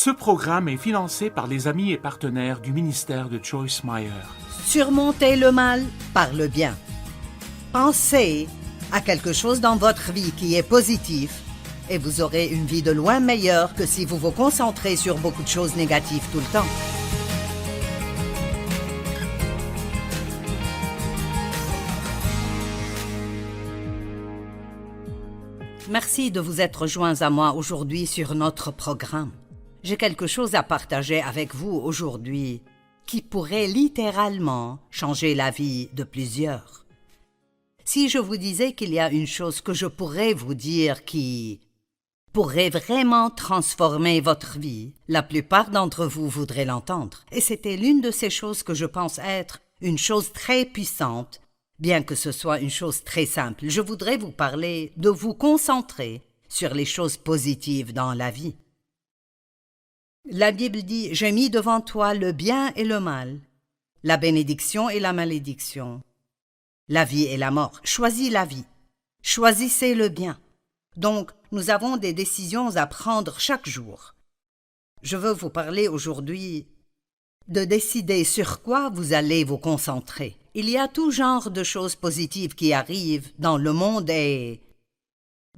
Ce programme est financé par les amis et partenaires du ministère de Joyce Meyer. Surmontez le mal par le bien. Pensez à quelque chose dans votre vie qui est positif et vous aurez une vie de loin meilleure que si vous vous concentrez sur beaucoup de choses négatives tout le temps. Merci de vous être joints à moi aujourd'hui sur notre programme. J'ai quelque chose à partager avec vous aujourd'hui qui pourrait littéralement changer la vie de plusieurs. Si je vous disais qu'il y a une chose que je pourrais vous dire qui pourrait vraiment transformer votre vie, la plupart d'entre vous voudraient l'entendre. Et c'était l'une de ces choses que je pense être une chose très puissante, bien que ce soit une chose très simple. Je voudrais vous parler de vous concentrer sur les choses positives dans la vie. La Bible dit « J'ai mis devant toi le bien et le mal, la bénédiction et la malédiction, la vie et la mort. Choisis la vie. Choisissez le bien. » Donc, nous avons des décisions à prendre chaque jour. Je veux vous parler aujourd'hui de décider sur quoi vous allez vous concentrer. Il y a tout genre de choses positives qui arrivent dans le monde et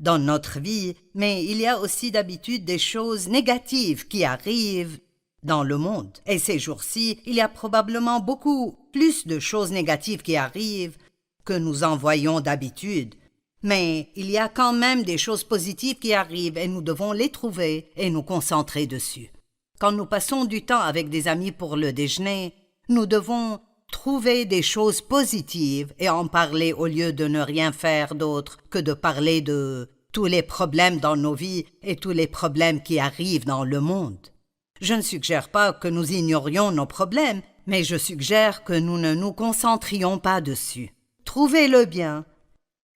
dans notre vie, mais il y a aussi d'habitude des choses négatives qui arrivent dans le monde. Et ces jours-ci, il y a probablement beaucoup plus de choses négatives qui arrivent que nous en voyons d'habitude. Mais il y a quand même des choses positives qui arrivent et nous devons les trouver et nous concentrer dessus. Quand nous passons du temps avec des amis pour le déjeuner, nous devons trouver des choses positives et en parler au lieu de ne rien faire d'autre que de parler de tous les problèmes dans nos vies et tous les problèmes qui arrivent dans le monde. Je ne suggère pas que nous ignorions nos problèmes, mais je suggère que nous ne nous concentrions pas dessus. Trouvez le bien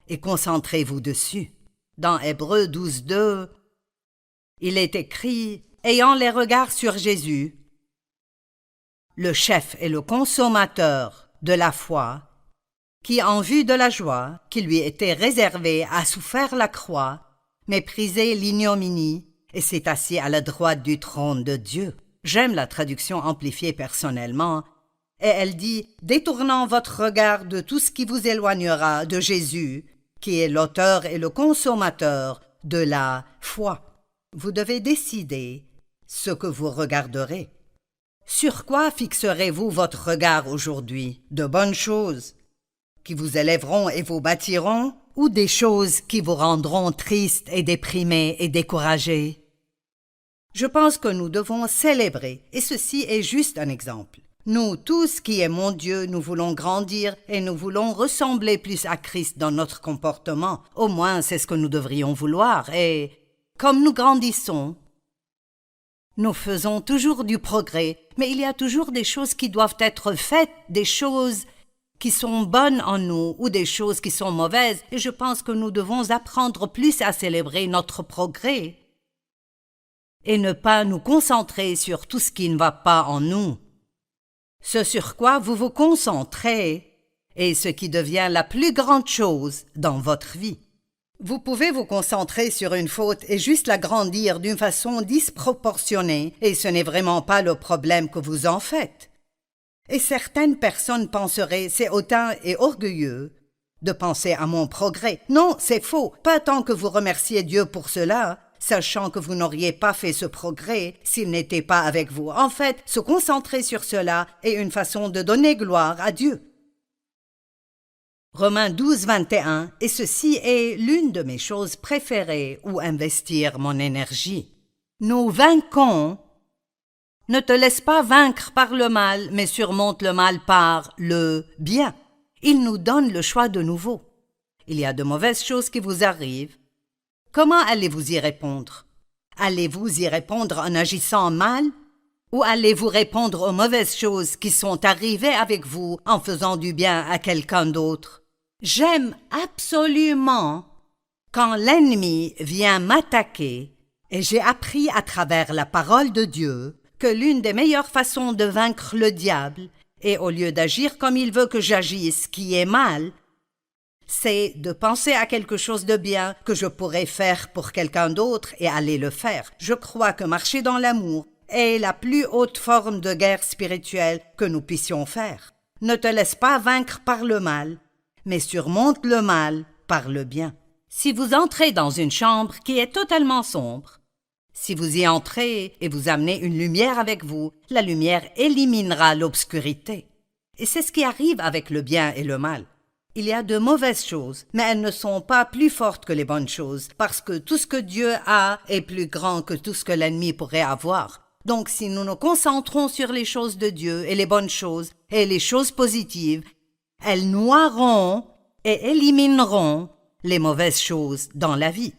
et concentrez-vous dessus. Dans Hébreux 12:2, il est écrit « Ayant les regards sur Jésus, le chef et le consommateur de la foi, qui, en vue de la joie qui lui était réservée, a souffert la croix, méprisé l'ignominie, et s'est assis à la droite du trône de Dieu. » J'aime la traduction amplifiée personnellement, et elle dit « Détournant votre regard de tout ce qui vous éloignera de Jésus, qui est l'auteur et le consommateur de la foi. » Vous devez décider ce que vous regarderez. Sur quoi fixerez-vous votre regard aujourd'hui? De bonnes choses qui vous élèveront et vous bâtiront, ou des choses qui vous rendront tristes et déprimés et découragés? Je pense que nous devons célébrer, et ceci est juste un exemple. Nous, tous qui aimons Dieu, nous voulons grandir et nous voulons ressembler plus à Christ dans notre comportement. Au moins, c'est ce que nous devrions vouloir. Et comme nous grandissons, nous faisons toujours du progrès, mais il y a toujours des choses qui doivent être faites, des choses qui sont bonnes en nous ou des choses qui sont mauvaises, et je pense que nous devons apprendre plus à célébrer notre progrès et ne pas nous concentrer sur tout ce qui ne va pas en nous. Ce sur quoi vous vous concentrez est ce qui devient la plus grande chose dans votre vie. Vous pouvez vous concentrer sur une faute et juste l'agrandir d'une façon disproportionnée, et ce n'est vraiment pas le problème que vous en faites. Et certaines personnes penseraient « c'est hautain et orgueilleux de penser à mon progrès ». Non, c'est faux, pas tant que vous remerciez Dieu pour cela, sachant que vous n'auriez pas fait ce progrès s'il n'était pas avec vous. En fait, se concentrer sur cela est une façon de donner gloire à Dieu. Romains 12:21, et ceci est l'une de mes choses préférées où investir mon énergie. Nous vaincons. Ne te laisse pas vaincre par le mal, mais surmonte le mal par le bien. Il nous donne le choix de nouveau. Il y a de mauvaises choses qui vous arrivent. Comment allez-vous y répondre? Allez-vous y répondre en agissant mal? Ou allez-vous répondre aux mauvaises choses qui sont arrivées avec vous en faisant du bien à quelqu'un d'autre? J'aime absolument quand l'ennemi vient m'attaquer, et j'ai appris à travers la parole de Dieu que l'une des meilleures façons de vaincre le diable est, au lieu d'agir comme il veut que j'agisse, qui est mal, c'est de penser à quelque chose de bien que je pourrais faire pour quelqu'un d'autre et aller le faire. Je crois que marcher dans l'amour est la plus haute forme de guerre spirituelle que nous puissions faire. Ne te laisse pas vaincre par le mal, mais surmonte le mal par le bien. Si vous entrez dans une chambre qui est totalement sombre, si vous y entrez et vous amenez une lumière avec vous, la lumière éliminera l'obscurité. Et c'est ce qui arrive avec le bien et le mal. Il y a de mauvaises choses, mais elles ne sont pas plus fortes que les bonnes choses, parce que tout ce que Dieu a est plus grand que tout ce que l'ennemi pourrait avoir. Donc si nous nous concentrons sur les choses de Dieu et les bonnes choses et les choses positives, elles noieront et élimineront les mauvaises choses dans la vie.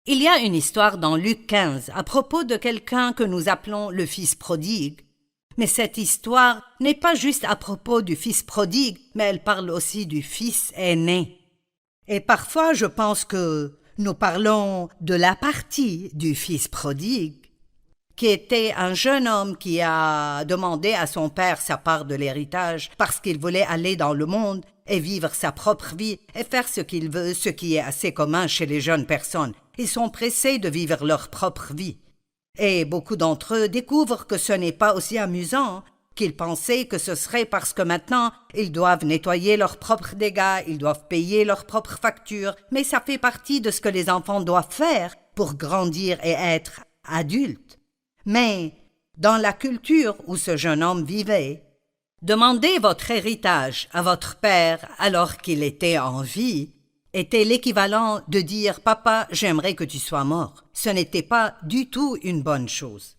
Il y a une histoire dans Luc 15 à propos de quelqu'un que nous appelons le fils prodigue. Mais cette histoire n'est pas juste à propos du fils prodigue, mais elle parle aussi du fils aîné. Et parfois je pense que nous parlons de la partie du fils prodigue, qui était un jeune homme qui a demandé à son père sa part de l'héritage parce qu'il voulait aller dans le monde et vivre sa propre vie et faire ce qu'il veut, ce qui est assez commun chez les jeunes personnes. Ils sont pressés de vivre leur propre vie. Et beaucoup d'entre eux découvrent que ce n'est pas aussi amusant qu'ils pensaient que ce serait parce que maintenant ils doivent nettoyer leurs propres dégâts, ils doivent payer leurs propres factures, mais ça fait partie de ce que les enfants doivent faire pour grandir et être adultes. Mais dans la culture où ce jeune homme vivait, demander votre héritage à votre père alors qu'il était en vie était l'équivalent de dire « Papa, j'aimerais que tu sois mort ». Ce n'était pas du tout une bonne chose.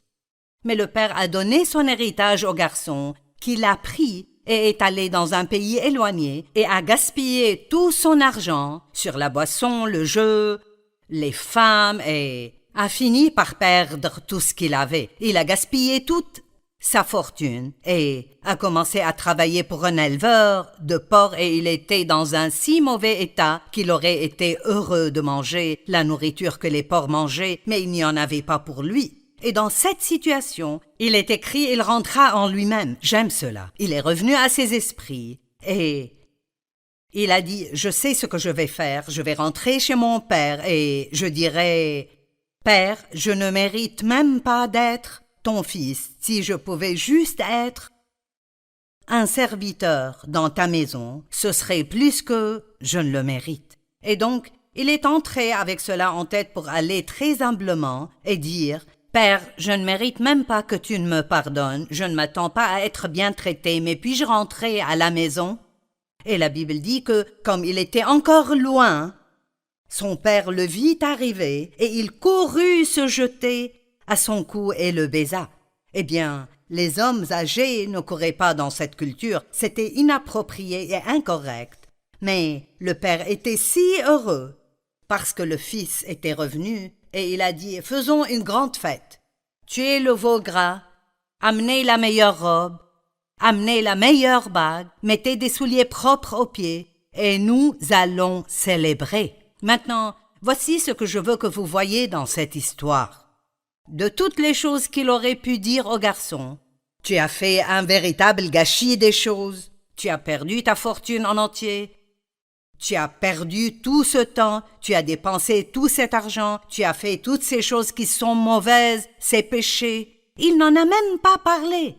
Mais le père a donné son héritage au garçon, qui l'a pris et est allé dans un pays éloigné et a gaspillé tout son argent sur la boisson, le jeu, les femmes et a fini par perdre tout ce qu'il avait. Il a gaspillé toute sa fortune et a commencé à travailler pour un éleveur de porcs et il était dans un si mauvais état qu'il aurait été heureux de manger la nourriture que les porcs mangeaient, mais il n'y en avait pas pour lui. Et dans cette situation, il est écrit, il rentra en lui-même. J'aime cela. Il est revenu à ses esprits et il a dit, je sais ce que je vais faire, je vais rentrer chez mon père et je dirai, Père, je ne mérite même pas d'être ton fils, si je pouvais juste être un serviteur dans ta maison, ce serait plus que je ne le mérite. Et donc, il est entré avec cela en tête pour aller très humblement et dire « Père, je ne mérite même pas que tu ne me pardonnes, je ne m'attends pas à être bien traité, mais puis-je rentrer à la maison ?» Et la Bible dit que, comme il était encore loin, son père le vit arriver et il courut se jeter à son cou et le baisa. Eh bien, les hommes âgés ne couraient pas dans cette culture, c'était inapproprié et incorrect. Mais le père était si heureux parce que le fils était revenu et il a dit « Faisons une grande fête. Tuez le veau gras, amenez la meilleure robe, amenez la meilleure bague, mettez des souliers propres aux pieds et nous allons célébrer. » Maintenant, voici ce que je veux que vous voyez dans cette histoire. De toutes les choses qu'il aurait pu dire au garçon, tu as fait un véritable gâchis des choses, tu as perdu ta fortune en entier, tu as perdu tout ce temps, tu as dépensé tout cet argent, tu as fait toutes ces choses qui sont mauvaises, ces péchés. Il n'en a même pas parlé.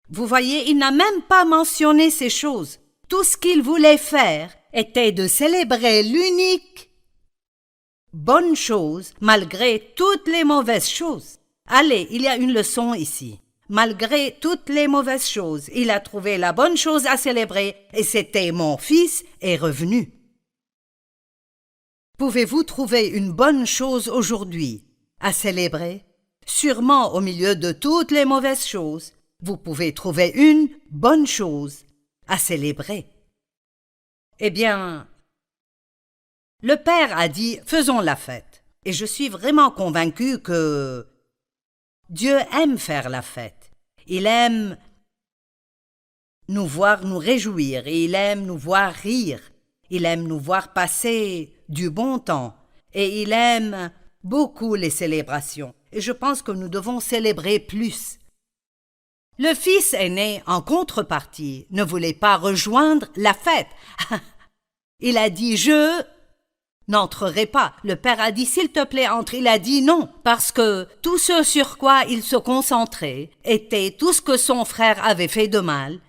Vous voyez, il n'a même pas mentionné ces choses. Tout ce qu'il voulait faire était de célébrer l'unique bonne chose malgré toutes les mauvaises choses. Allez, il y a une leçon ici. Malgré toutes les mauvaises choses, il a trouvé la bonne chose à célébrer et c'était mon fils est revenu. Pouvez-vous trouver une bonne chose aujourd'hui à célébrer? Sûrement au milieu de toutes les mauvaises choses, vous pouvez trouver une bonne chose à célébrer. Eh bien, le père a dit « Faisons la fête ». Et je suis vraiment convaincu que Dieu aime faire la fête. Il aime nous voir nous réjouir et il aime nous voir rire. Il aime nous voir passer du bon temps et il aime beaucoup les célébrations. Et je pense que nous devons célébrer plus. Le fils aîné, en contrepartie, ne voulait pas rejoindre la fête. Il a dit « Je n'entrerait pas. Le père a dit, s'il te plaît, entre. Il a dit non, parce que tout ce sur quoi il se concentrait était tout ce que son frère avait fait de mal,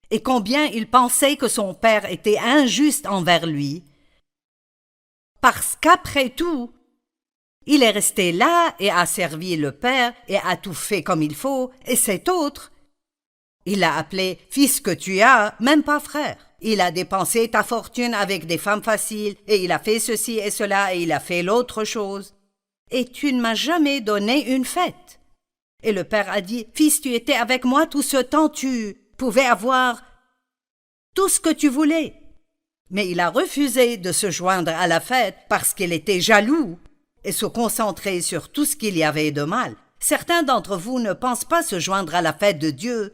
et combien il pensait que son père était injuste envers lui, parce qu'après tout, il est resté là et a servi le père et a tout fait comme il faut, et cet autre, il l'a appelé fils que tu as, même pas frère. Il a dépensé ta fortune avec des femmes faciles, et il a fait ceci et cela, et il a fait l'autre chose. Et tu ne m'as jamais donné une fête. Et le père a dit, fils, tu étais avec moi tout ce temps, tu pouvais avoir tout ce que tu voulais. Mais il a refusé de se joindre à la fête parce qu'il était jaloux et se concentrer sur tout ce qu'il y avait de mal. Certains d'entre vous ne pensent pas se joindre à la fête de Dieu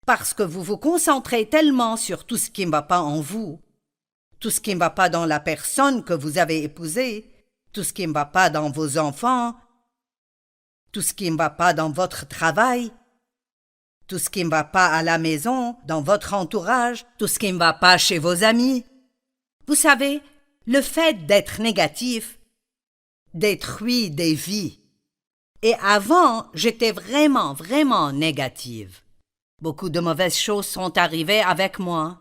parce que vous vous concentrez tellement sur tout ce qui ne va pas en vous, tout ce qui ne va pas dans la personne que vous avez épousée, tout ce qui ne va pas dans vos enfants, tout ce qui ne va pas dans votre travail, tout ce qui ne va pas à la maison, dans votre entourage, tout ce qui ne va pas chez vos amis. Vous savez, le fait d'être négatif détruit des vies. Et avant, j'étais vraiment négative. Beaucoup de mauvaises choses sont arrivées avec moi,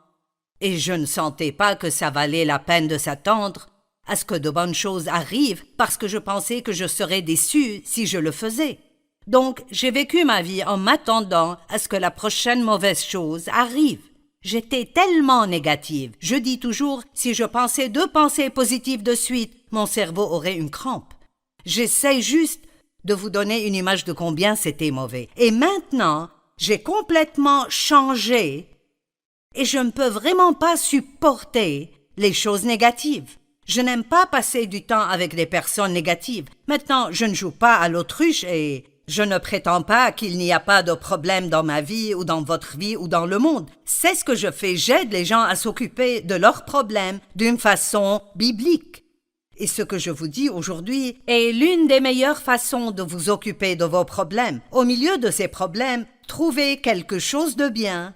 et je ne sentais pas que ça valait la peine de s'attendre à ce que de bonnes choses arrivent parce que je pensais que je serais déçue si je le faisais. Donc, j'ai vécu ma vie en m'attendant à ce que la prochaine mauvaise chose arrive. J'étais tellement négative. Je dis toujours, si je pensais 2 pensées positives de suite, mon cerveau aurait une crampe. J'essaie juste de vous donner une image de combien c'était mauvais. Et maintenant, j'ai complètement changé et je ne peux vraiment pas supporter les choses négatives. Je n'aime pas passer du temps avec des personnes négatives. Maintenant, je ne joue pas à l'autruche et je ne prétends pas qu'il n'y a pas de problème dans ma vie ou dans votre vie ou dans le monde. C'est ce que je fais. J'aide les gens à s'occuper de leurs problèmes d'une façon biblique. Et ce que je vous dis aujourd'hui est l'une des meilleures façons de vous occuper de vos problèmes. Au milieu de ces problèmes, trouvez quelque chose de bien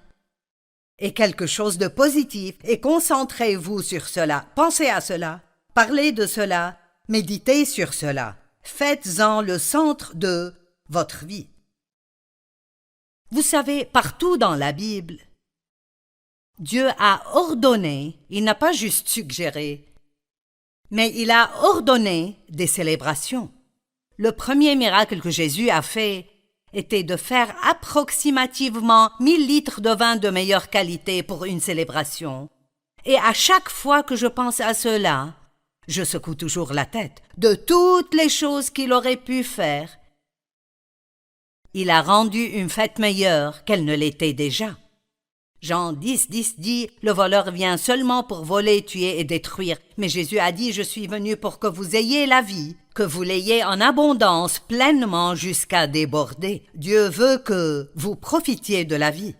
et quelque chose de positif et concentrez-vous sur cela. Pensez à cela, parlez de cela, méditez sur cela. Faites-en le centre de votre vie. Vous savez, partout dans la Bible, Dieu a ordonné, il n'a pas juste suggéré, mais il a ordonné des célébrations. Le premier miracle que Jésus a fait était de faire approximativement 1000 litres de vin de meilleure qualité pour une célébration. Et à chaque fois que je pense à cela, je secoue toujours la tête. De toutes les choses qu'il aurait pu faire, il a rendu une fête meilleure qu'elle ne l'était déjà. Jean 10 dit, le voleur vient seulement pour voler, tuer et détruire. Mais Jésus a dit, je suis venu pour que vous ayez la vie, que vous l'ayez en abondance, pleinement jusqu'à déborder. Dieu veut que vous profitiez de la vie.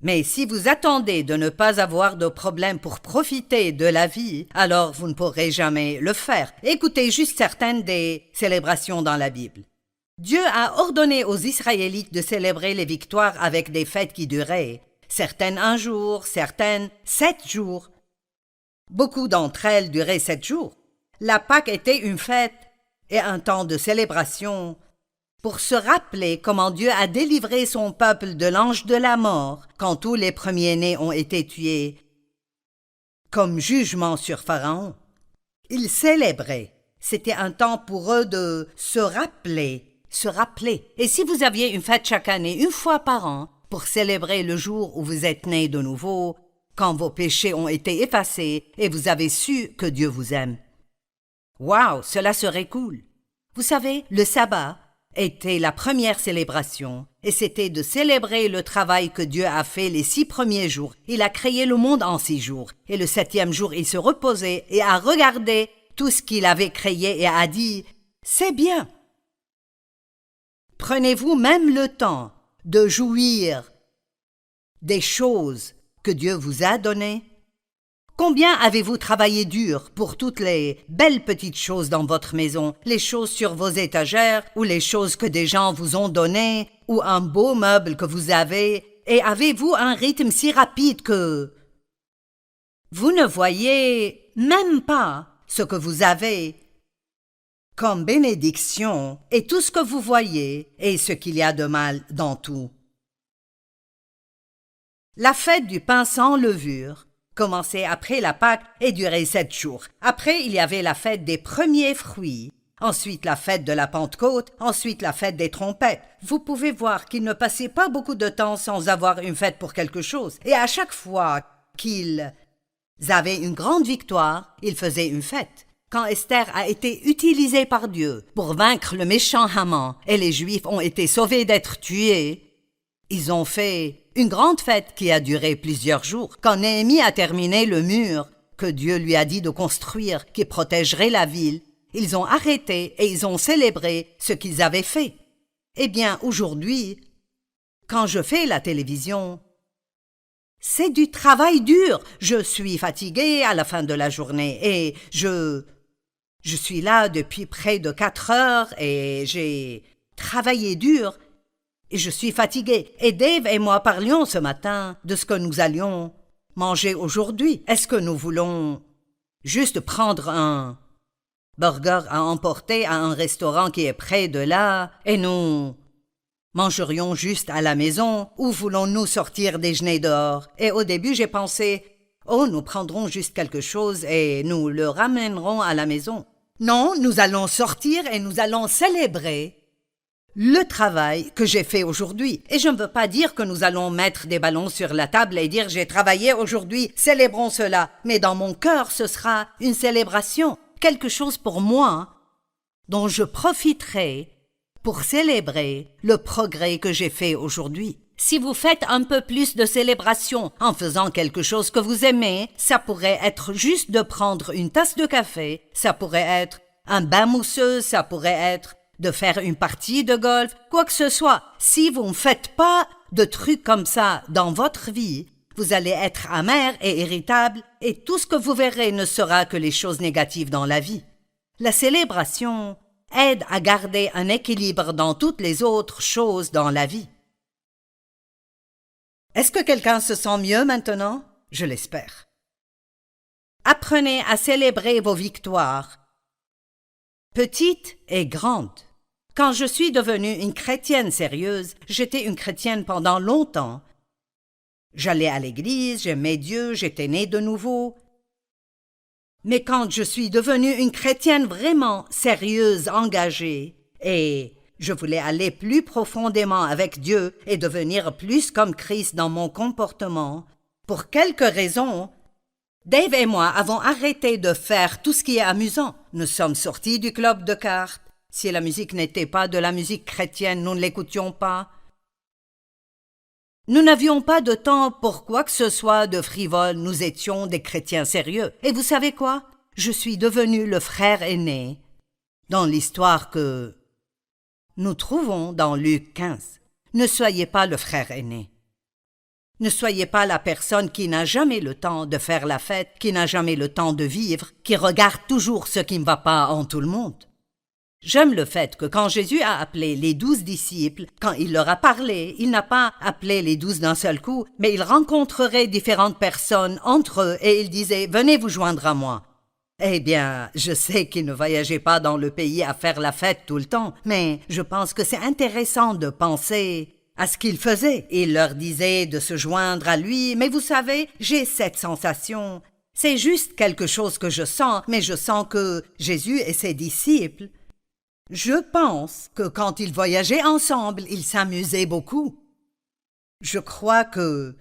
Mais si vous attendez de ne pas avoir de problème pour profiter de la vie, alors vous ne pourrez jamais le faire. Écoutez juste certaines des célébrations dans la Bible. Dieu a ordonné aux Israélites de célébrer les victoires avec des fêtes qui duraient, certaines 1 jour, certaines 7 jours. Beaucoup d'entre elles duraient 7 jours. La Pâque était une fête et un temps de célébration pour se rappeler comment Dieu a délivré son peuple de l'ange de la mort quand tous les premiers-nés ont été tués, comme jugement sur Pharaon. Ils célébraient. C'était un temps pour eux de se rappeler. Et si vous aviez une fête chaque année, 1 fois par an, pour célébrer le jour où vous êtes né de nouveau, quand vos péchés ont été effacés et vous avez su que Dieu vous aime. Waouh, cela serait cool. Vous savez, le sabbat était la première célébration et c'était de célébrer le travail que Dieu a fait les 6 premiers jours. Il a créé le monde en 6 jours et le 7e jour il se reposait et a regardé tout ce qu'il avait créé et a dit « C'est bien ». Prenez-vous même le temps de jouir des choses que Dieu vous a données? Combien avez-vous travaillé dur pour toutes les belles petites choses dans votre maison, les choses sur vos étagères ou les choses que des gens vous ont données ou un beau meuble que vous avez, et avez-vous un rythme si rapide que vous ne voyez même pas ce que vous avez comme bénédiction et tout ce que vous voyez et ce qu'il y a de mal dans tout. La fête du pain sans levure commençait après la Pâque et durait 7 jours. Après, il y avait la fête des premiers fruits, ensuite la fête de la Pentecôte, ensuite la fête des trompettes. Vous pouvez voir qu'il ne passait pas beaucoup de temps sans avoir une fête pour quelque chose. Et à chaque fois qu'ils avaient une grande victoire, ils faisaient une fête. Quand Esther a été utilisée par Dieu pour vaincre le méchant Haman et les Juifs ont été sauvés d'être tués, ils ont fait une grande fête qui a duré plusieurs jours. Quand Néhémie a terminé le mur que Dieu lui a dit de construire, qui protégerait la ville, ils ont arrêté et ils ont célébré ce qu'ils avaient fait. Eh bien, aujourd'hui, quand je fais la télévision, c'est du travail dur. Je suis fatiguée à la fin de la journée et je suis là depuis près de 4 heures et j'ai travaillé dur et je suis fatiguée. Et Dave et moi parlions ce matin de ce que nous allions manger aujourd'hui. Est-ce que nous voulons juste prendre un burger à emporter à un restaurant qui est près de là et nous mangerions juste à la maison ou voulons-nous sortir déjeuner dehors? Et au début, j'ai pensé, nous prendrons juste quelque chose et nous le ramènerons à la maison. Non, nous allons sortir et nous allons célébrer le travail que j'ai fait aujourd'hui. Et je ne veux pas dire que nous allons mettre des ballons sur la table et dire j'ai travaillé aujourd'hui, célébrons cela. Mais dans mon cœur, ce sera une célébration, quelque chose pour moi dont je profiterai pour célébrer le progrès que j'ai fait aujourd'hui. Si vous faites un peu plus de célébration en faisant quelque chose que vous aimez, ça pourrait être juste de prendre une tasse de café, ça pourrait être un bain mousseux, ça pourrait être de faire une partie de golf, quoi que ce soit. Si vous ne faites pas de trucs comme ça dans votre vie, vous allez être amer et irritable et tout ce que vous verrez ne sera que les choses négatives dans la vie. La célébration aide à garder un équilibre dans toutes les autres choses dans la vie. Est-ce que quelqu'un se sent mieux maintenant? Je l'espère. Apprenez à célébrer vos victoires, petites et grandes. Quand je suis devenue une chrétienne sérieuse, j'étais une chrétienne pendant longtemps. J'allais à l'église, j'aimais Dieu, j'étais née de nouveau. Mais quand je suis devenue une chrétienne vraiment sérieuse, engagée, et je voulais aller plus profondément avec Dieu et devenir plus comme Christ dans mon comportement, pour quelques raisons, Dave et moi avons arrêté de faire tout ce qui est amusant. Nous sommes sortis du club de cartes. Si la musique n'était pas de la musique chrétienne, nous ne l'écoutions pas. Nous n'avions pas de temps pour quoi que ce soit de frivole, nous étions des chrétiens sérieux. Et vous savez quoi? Je suis devenu le frère aîné dans l'histoire que nous trouvons dans Luc 15. Ne soyez pas le frère aîné. Ne soyez pas la personne qui n'a jamais le temps de faire la fête, qui n'a jamais le temps de vivre, qui regarde toujours ce qui ne va pas en tout le monde. J'aime le fait que quand Jésus a appelé les 12 disciples, quand il leur a parlé, il n'a pas appelé les 12 d'un seul coup, mais il rencontrerait différentes personnes entre eux et il disait « Venez vous joindre à moi ». Eh bien, je sais qu'il ne voyageait pas dans le pays à faire la fête tout le temps, mais je pense que c'est intéressant de penser à ce qu'il faisait. Il leur disait de se joindre à lui, mais vous savez, j'ai cette sensation. C'est juste quelque chose que je sens, mais je sens que Jésus et ses disciples, je pense que quand ils voyageaient ensemble, ils s'amusaient beaucoup. Je crois que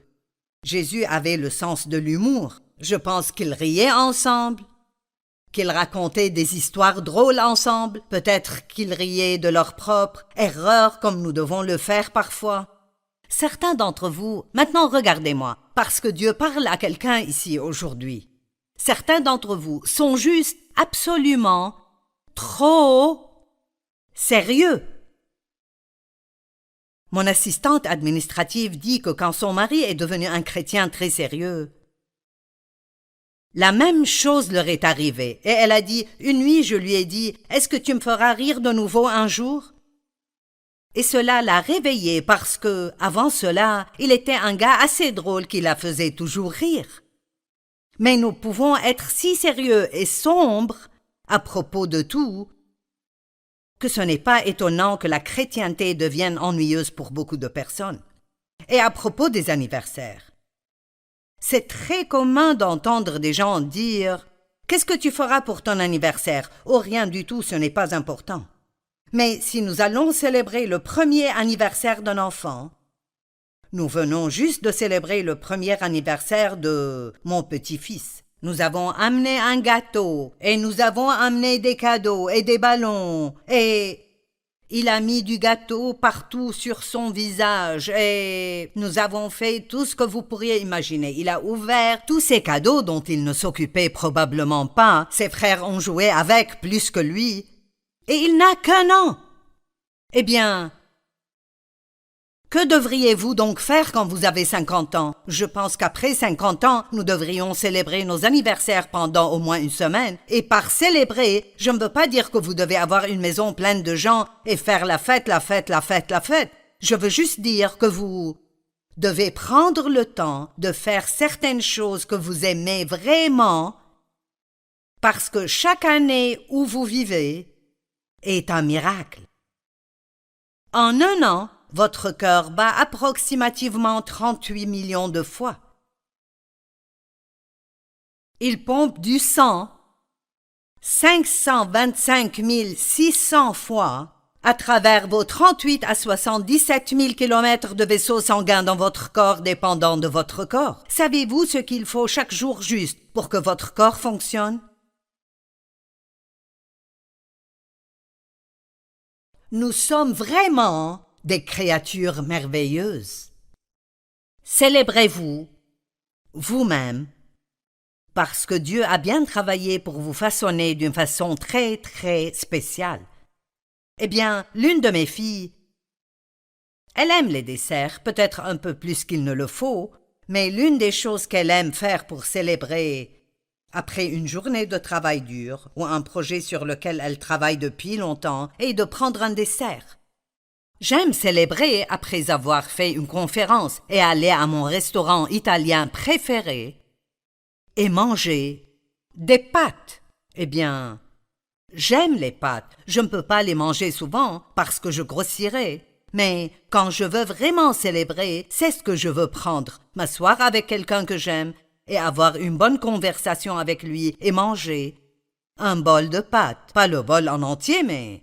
Jésus avait le sens de l'humour. Je pense qu'ils riaient ensemble, qu'ils racontaient des histoires drôles ensemble. Peut-être qu'ils riaient de leurs propres erreurs comme nous devons le faire parfois. Certains d'entre vous, maintenant regardez-moi, parce que Dieu parle à quelqu'un ici aujourd'hui. Certains d'entre vous sont juste absolument trop sérieux. Mon assistante administrative dit que quand son mari est devenu un chrétien très sérieux, la même chose leur est arrivée. Et elle a dit, une nuit je lui ai dit, est-ce que tu me feras rire de nouveau un jour? Et cela l'a réveillé parce que, avant cela, il était un gars assez drôle qui la faisait toujours rire. Mais nous pouvons être si sérieux et sombres à propos de tout que ce n'est pas étonnant que la chrétienté devienne ennuyeuse pour beaucoup de personnes. Et à propos des anniversaires, c'est très commun d'entendre des gens dire « Qu'est-ce que tu feras pour ton anniversaire ?»« Oh, rien du tout, ce n'est pas important. » Mais si nous allons célébrer le premier anniversaire d'un enfant, nous venons juste de célébrer le premier anniversaire de mon petit-fils. Nous avons amené un gâteau, et nous avons amené des cadeaux et des ballons, et il a mis du gâteau partout sur son visage, et nous avons fait tout ce que vous pourriez imaginer. Il a ouvert tous ces cadeaux dont il ne s'occupait probablement pas. Ses frères ont joué avec plus que lui, et il n'a qu'un an. Eh bien, que devriez-vous donc faire quand vous avez 50 ans? Je pense qu'après 50 ans, nous devrions célébrer nos anniversaires pendant au moins une semaine. Et par célébrer, je ne veux pas dire que vous devez avoir une maison pleine de gens et faire la fête, la fête, la fête, la fête. Je veux juste dire que vous devez prendre le temps de faire certaines choses que vous aimez vraiment, parce que chaque année où vous vivez est un miracle. En un an, votre cœur bat approximativement 38 millions de fois. Il pompe du sang 525 600 fois à travers vos 38 à 77 000 kilomètres de vaisseaux sanguins dans votre corps dépendant de votre corps. Savez-vous ce qu'il faut chaque jour juste pour que votre corps fonctionne? Nous sommes vraiment des créatures merveilleuses. Célébrez-vous, vous-même, parce que Dieu a bien travaillé pour vous façonner d'une façon très, très spéciale. Eh bien, l'une de mes filles, elle aime les desserts, peut-être un peu plus qu'il ne le faut, mais l'une des choses qu'elle aime faire pour célébrer après une journée de travail dur ou un projet sur lequel elle travaille depuis longtemps est de prendre un dessert. J'aime célébrer après avoir fait une conférence et aller à mon restaurant italien préféré et manger des pâtes. Eh bien, j'aime les pâtes. Je ne peux pas les manger souvent parce que je grossirais. Mais quand je veux vraiment célébrer, c'est ce que je veux prendre. M'asseoir avec quelqu'un que j'aime et avoir une bonne conversation avec lui et manger un bol de pâtes. Pas le bol en entier, mais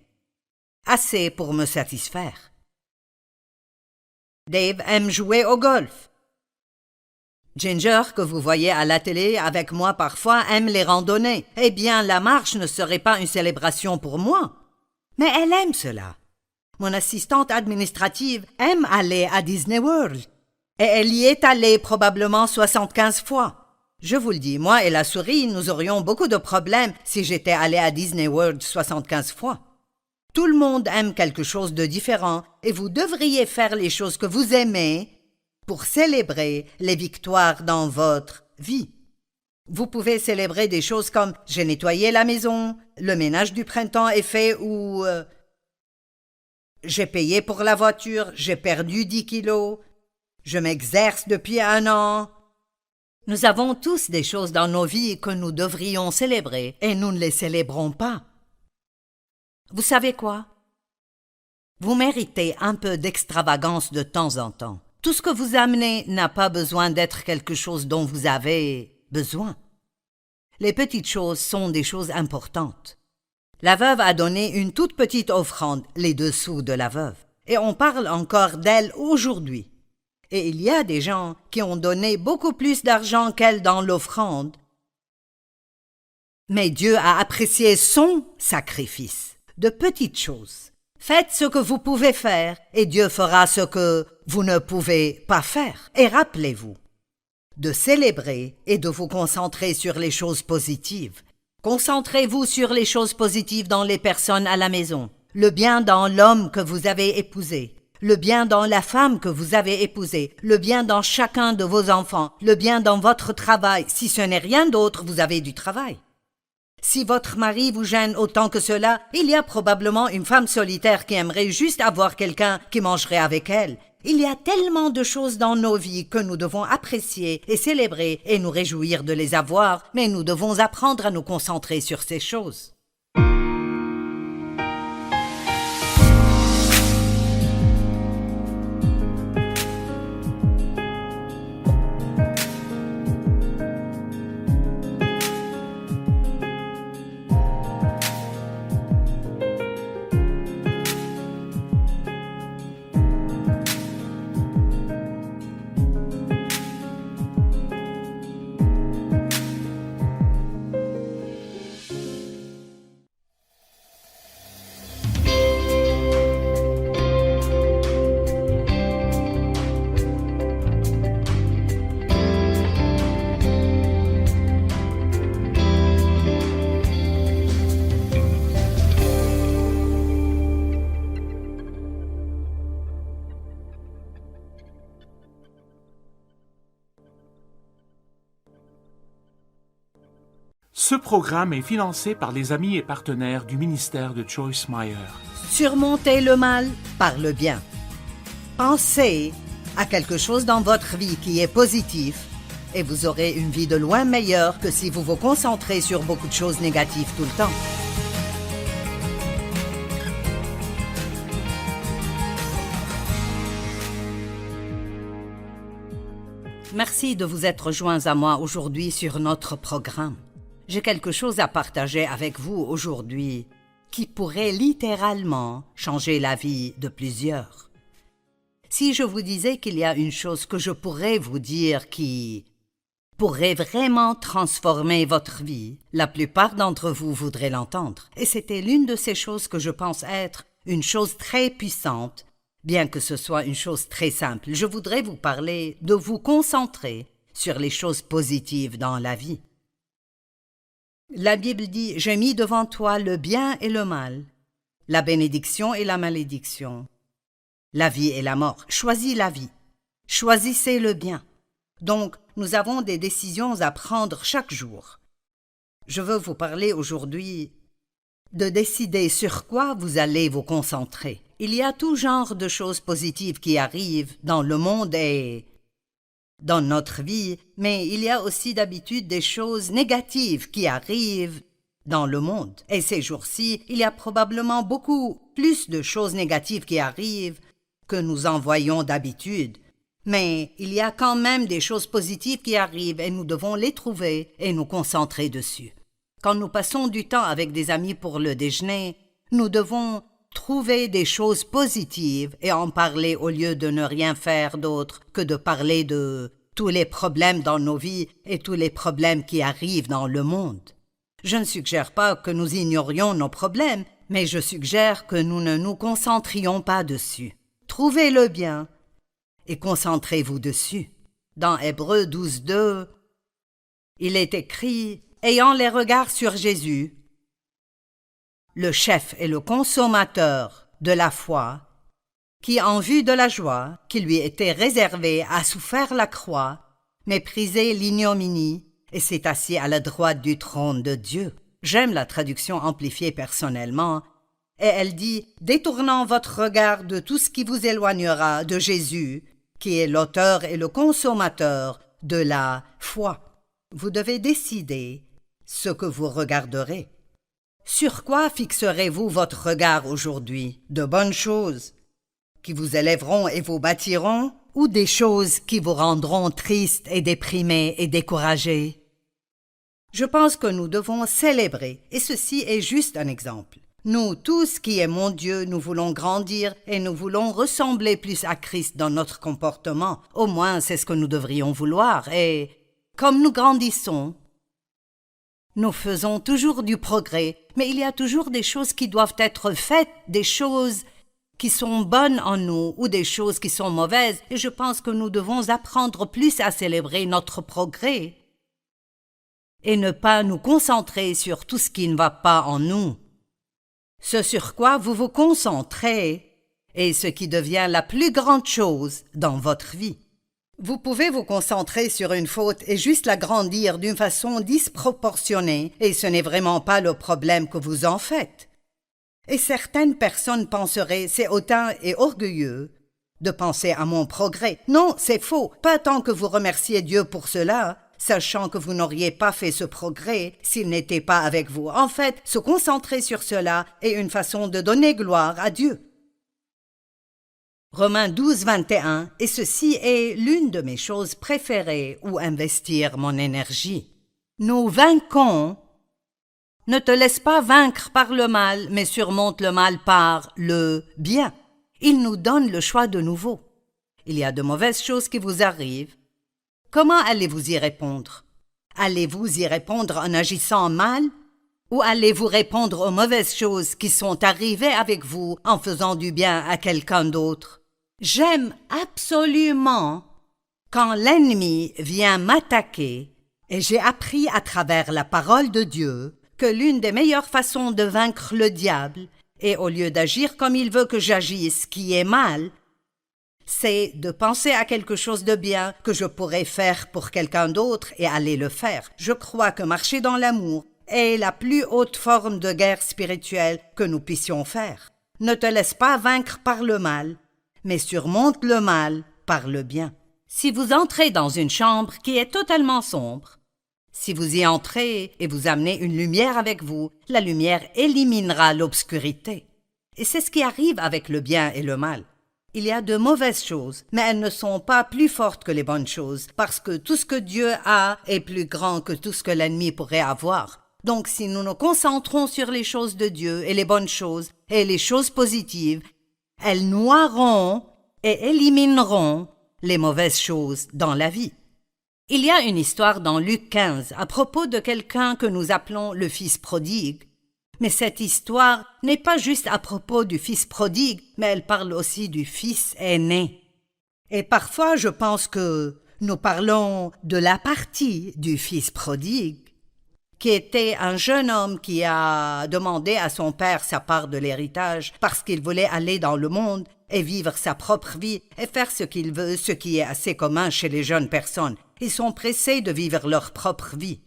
assez pour me satisfaire. Dave aime jouer au golf. Ginger, que vous voyez à la télé avec moi parfois, aime les randonnées. Eh bien, la marche ne serait pas une célébration pour moi. Mais elle aime cela. Mon assistante administrative aime aller à Disney World. Et elle y est allée probablement 75 fois. Je vous le dis, moi et la souris, nous aurions beaucoup de problèmes si j'étais allée à Disney World 75 fois. Tout le monde aime quelque chose de différent et vous devriez faire les choses que vous aimez pour célébrer les victoires dans votre vie. Vous pouvez célébrer des choses comme « j'ai nettoyé la maison »,« le ménage du printemps est fait » ou « j'ai payé pour la voiture, j'ai perdu 10 kilos »,« je m'exerce depuis 1 an ». Nous avons tous des choses dans nos vies que nous devrions célébrer et nous ne les célébrons pas. Vous savez quoi? Vous méritez un peu d'extravagance de temps en temps. Tout ce que vous amenez n'a pas besoin d'être quelque chose dont vous avez besoin. Les petites choses sont des choses importantes. La veuve a donné une toute petite offrande, les 2 sous de la veuve, et on parle encore d'elle aujourd'hui. Et il y a des gens qui ont donné beaucoup plus d'argent qu'elle dans l'offrande. Mais Dieu a apprécié son sacrifice. De petites choses. Faites ce que vous pouvez faire et Dieu fera ce que vous ne pouvez pas faire. Et rappelez-vous de célébrer et de vous concentrer sur les choses positives. Concentrez-vous sur les choses positives dans les personnes à la maison, le bien dans l'homme que vous avez épousé, le bien dans la femme que vous avez épousée, le bien dans chacun de vos enfants, le bien dans votre travail. Si ce n'est rien d'autre, vous avez du travail. Si votre mari vous gêne autant que cela, il y a probablement une femme solitaire qui aimerait juste avoir quelqu'un qui mangerait avec elle. Il y a tellement de choses dans nos vies que nous devons apprécier et célébrer et nous réjouir de les avoir, mais nous devons apprendre à nous concentrer sur ces choses. Ce programme est financé par les amis et partenaires du ministère de Joyce Meyer. Surmontez le mal par le bien. Pensez à quelque chose dans votre vie qui est positif et vous aurez une vie de loin meilleure que si vous vous concentrez sur beaucoup de choses négatives tout le temps. Merci de vous être joints à moi aujourd'hui sur notre programme. J'ai quelque chose à partager avec vous aujourd'hui qui pourrait littéralement changer la vie de plusieurs. Si je vous disais qu'il y a une chose que je pourrais vous dire qui pourrait vraiment transformer votre vie, la plupart d'entre vous voudraient l'entendre. Et c'était l'une de ces choses que je pense être une chose très puissante, bien que ce soit une chose très simple. Je voudrais vous parler de vous concentrer sur les choses positives dans la vie. La Bible dit « J'ai mis devant toi le bien et le mal, la bénédiction et la malédiction, la vie et la mort. Choisis la vie, choisissez le bien. » Donc, nous avons des décisions à prendre chaque jour. Je veux vous parler aujourd'hui de décider sur quoi vous allez vous concentrer. Il y a tout genre de choses positives qui arrivent dans le monde et dans notre vie, mais il y a aussi d'habitude des choses négatives qui arrivent dans le monde. Et ces jours-ci, il y a probablement beaucoup plus de choses négatives qui arrivent que nous en voyons d'habitude. Mais il y a quand même des choses positives qui arrivent et nous devons les trouver et nous concentrer dessus. Quand nous passons du temps avec des amis pour le déjeuner, nous devons trouver des choses positives et en parler au lieu de ne rien faire d'autre que de parler de tous les problèmes dans nos vies et tous les problèmes qui arrivent dans le monde. Je ne suggère pas que nous ignorions nos problèmes, mais je suggère que nous ne nous concentrions pas dessus. Trouvez le bien et concentrez-vous dessus. Dans Hébreux 12:2, il est écrit « Ayant les regards sur Jésus, le chef et le consommateur de la foi, qui, en vue de la joie qui lui était réservée, a souffert la croix, méprisé l'ignominie, et s'est assis à la droite du trône de Dieu. » J'aime la traduction amplifiée personnellement, et elle dit « Détournant votre regard de tout ce qui vous éloignera de Jésus, qui est l'auteur et le consommateur de la foi. » Vous devez décider ce que vous regarderez. Sur quoi fixerez-vous votre regard aujourd'hui? De bonnes choses qui vous élèveront et vous bâtiront, ou des choses qui vous rendront tristes et déprimés et découragés? Je pense que nous devons célébrer, et ceci est juste un exemple. Nous, tous qui aimons Dieu, nous voulons grandir et nous voulons ressembler plus à Christ dans notre comportement. Au moins, c'est ce que nous devrions vouloir. Et comme nous grandissons, nous faisons toujours du progrès, mais il y a toujours des choses qui doivent être faites, des choses qui sont bonnes en nous ou des choses qui sont mauvaises, et je pense que nous devons apprendre plus à célébrer notre progrès et ne pas nous concentrer sur tout ce qui ne va pas en nous. Ce sur quoi vous vous concentrez est ce qui devient la plus grande chose dans votre vie. Vous pouvez vous concentrer sur une faute et juste la grandir d'une façon disproportionnée, et ce n'est vraiment pas le problème que vous en faites. Et certaines personnes penseraient c'est hautain et orgueilleux de penser à mon progrès. Non, c'est faux. Pas tant que vous remerciez Dieu pour cela, sachant que vous n'auriez pas fait ce progrès s'il n'était pas avec vous. En fait, se concentrer sur cela est une façon de donner gloire à Dieu. Romains 12, 21, et ceci est l'une de mes choses préférées où investir mon énergie. Nous vaincons. Ne te laisse pas vaincre par le mal, mais surmonte le mal par le bien. Il nous donne le choix de nouveau. Il y a de mauvaises choses qui vous arrivent. Comment allez-vous y répondre? Allez-vous y répondre en agissant mal? Ou allez-vous répondre aux mauvaises choses qui sont arrivées avec vous en faisant du bien à quelqu'un d'autre? J'aime absolument quand l'ennemi vient m'attaquer, et j'ai appris à travers la parole de Dieu que l'une des meilleures façons de vaincre le diable est, au lieu d'agir comme il veut que j'agisse, qui est mal, c'est de penser à quelque chose de bien que je pourrais faire pour quelqu'un d'autre et aller le faire. Je crois que marcher dans l'amour est la plus haute forme de guerre spirituelle que nous puissions faire. Ne te laisse pas vaincre par le mal, mais surmonte le mal par le bien. Si vous entrez dans une chambre qui est totalement sombre, si vous y entrez et vous amenez une lumière avec vous, la lumière éliminera l'obscurité. Et c'est ce qui arrive avec le bien et le mal. Il y a de mauvaises choses, mais elles ne sont pas plus fortes que les bonnes choses, parce que tout ce que Dieu a est plus grand que tout ce que l'ennemi pourrait avoir. Donc si nous nous concentrons sur les choses de Dieu et les bonnes choses et les choses positives, elles noieront et élimineront les mauvaises choses dans la vie. Il y a une histoire dans Luc 15 à propos de quelqu'un que nous appelons le fils prodigue. Mais cette histoire n'est pas juste à propos du fils prodigue, mais elle parle aussi du fils aîné. Et parfois je pense que nous parlons de la partie du fils prodigue, qui était un jeune homme qui a demandé à son père sa part de l'héritage parce qu'il voulait aller dans le monde et vivre sa propre vie et faire ce qu'il veut, ce qui est assez commun chez les jeunes personnes. Ils sont pressés de vivre leur propre vie.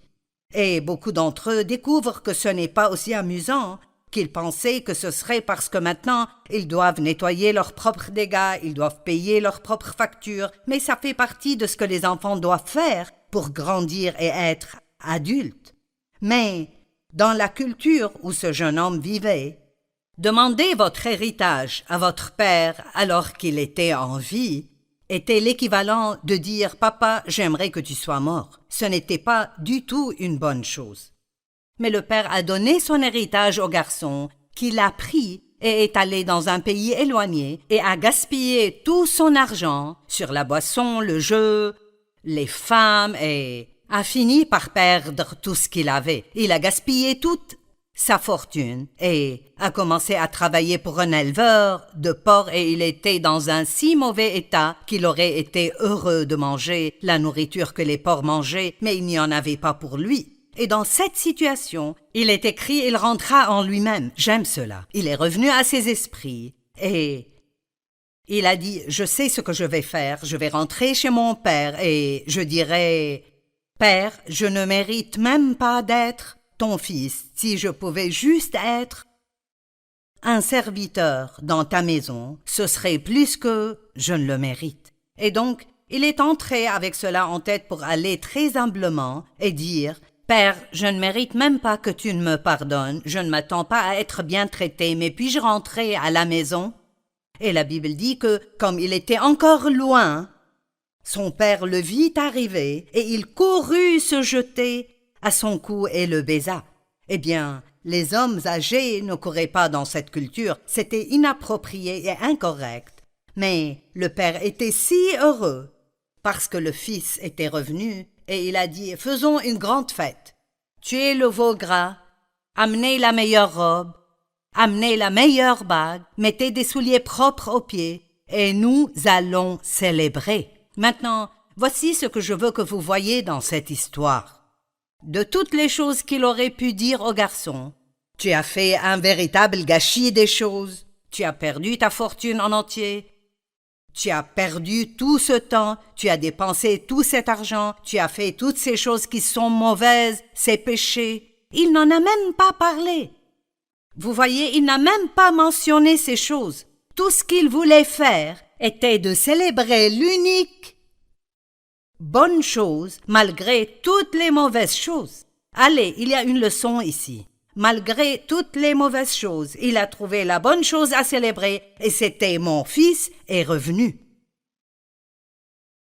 Et beaucoup d'entre eux découvrent que ce n'est pas aussi amusant qu'ils pensaient que ce serait parce que maintenant ils doivent nettoyer leurs propres dégâts, ils doivent payer leurs propres factures, mais ça fait partie de ce que les enfants doivent faire pour grandir et être adultes. Mais dans la culture où ce jeune homme vivait, demander votre héritage à votre père alors qu'il était en vie était l'équivalent de dire « Papa, j'aimerais que tu sois mort ». Ce n'était pas du tout une bonne chose. Mais le père a donné son héritage au garçon, qui l'a pris et est allé dans un pays éloigné et a gaspillé tout son argent sur la boisson, le jeu, les femmes et a fini par perdre tout ce qu'il avait. Il a gaspillé toute sa fortune et a commencé à travailler pour un éleveur de porcs et il était dans un si mauvais état qu'il aurait été heureux de manger la nourriture que les porcs mangeaient, mais il n'y en avait pas pour lui. Et dans cette situation, il est écrit, il rentra en lui-même. J'aime cela. Il est revenu à ses esprits et il a dit, je sais ce que je vais faire, je vais rentrer chez mon père et je dirai, Père, je ne mérite même pas d'être ton fils, si je pouvais juste être un serviteur dans ta maison, ce serait plus que je ne le mérite. Et donc, il est entré avec cela en tête pour aller très humblement et dire « Père, je ne mérite même pas que tu ne me pardonnes, je ne m'attends pas à être bien traité, mais puis-je rentrer à la maison ?» Et la Bible dit que, comme il était encore loin, son père le vit arriver et il courut se jeter à son cou et le baisa. Eh bien, les hommes âgés ne couraient pas dans cette culture, c'était inapproprié et incorrect. Mais le père était si heureux parce que le fils était revenu et il a dit « Faisons une grande fête. Tuez le veau gras, amenez la meilleure robe, amenez la meilleure bague, mettez des souliers propres aux pieds et nous allons célébrer. » Maintenant, voici ce que je veux que vous voyez dans cette histoire. De toutes les choses qu'il aurait pu dire au garçon, tu as fait un véritable gâchis des choses, tu as perdu ta fortune en entier, tu as perdu tout ce temps, tu as dépensé tout cet argent, tu as fait toutes ces choses qui sont mauvaises, ces péchés. Il n'en a même pas parlé. Vous voyez, il n'a même pas mentionné ces choses. Tout ce qu'il voulait faire était de célébrer l'unique bonne chose malgré toutes les mauvaises choses. Allez, il y a une leçon ici. Malgré toutes les mauvaises choses, il a trouvé la bonne chose à célébrer et c'était mon fils est revenu.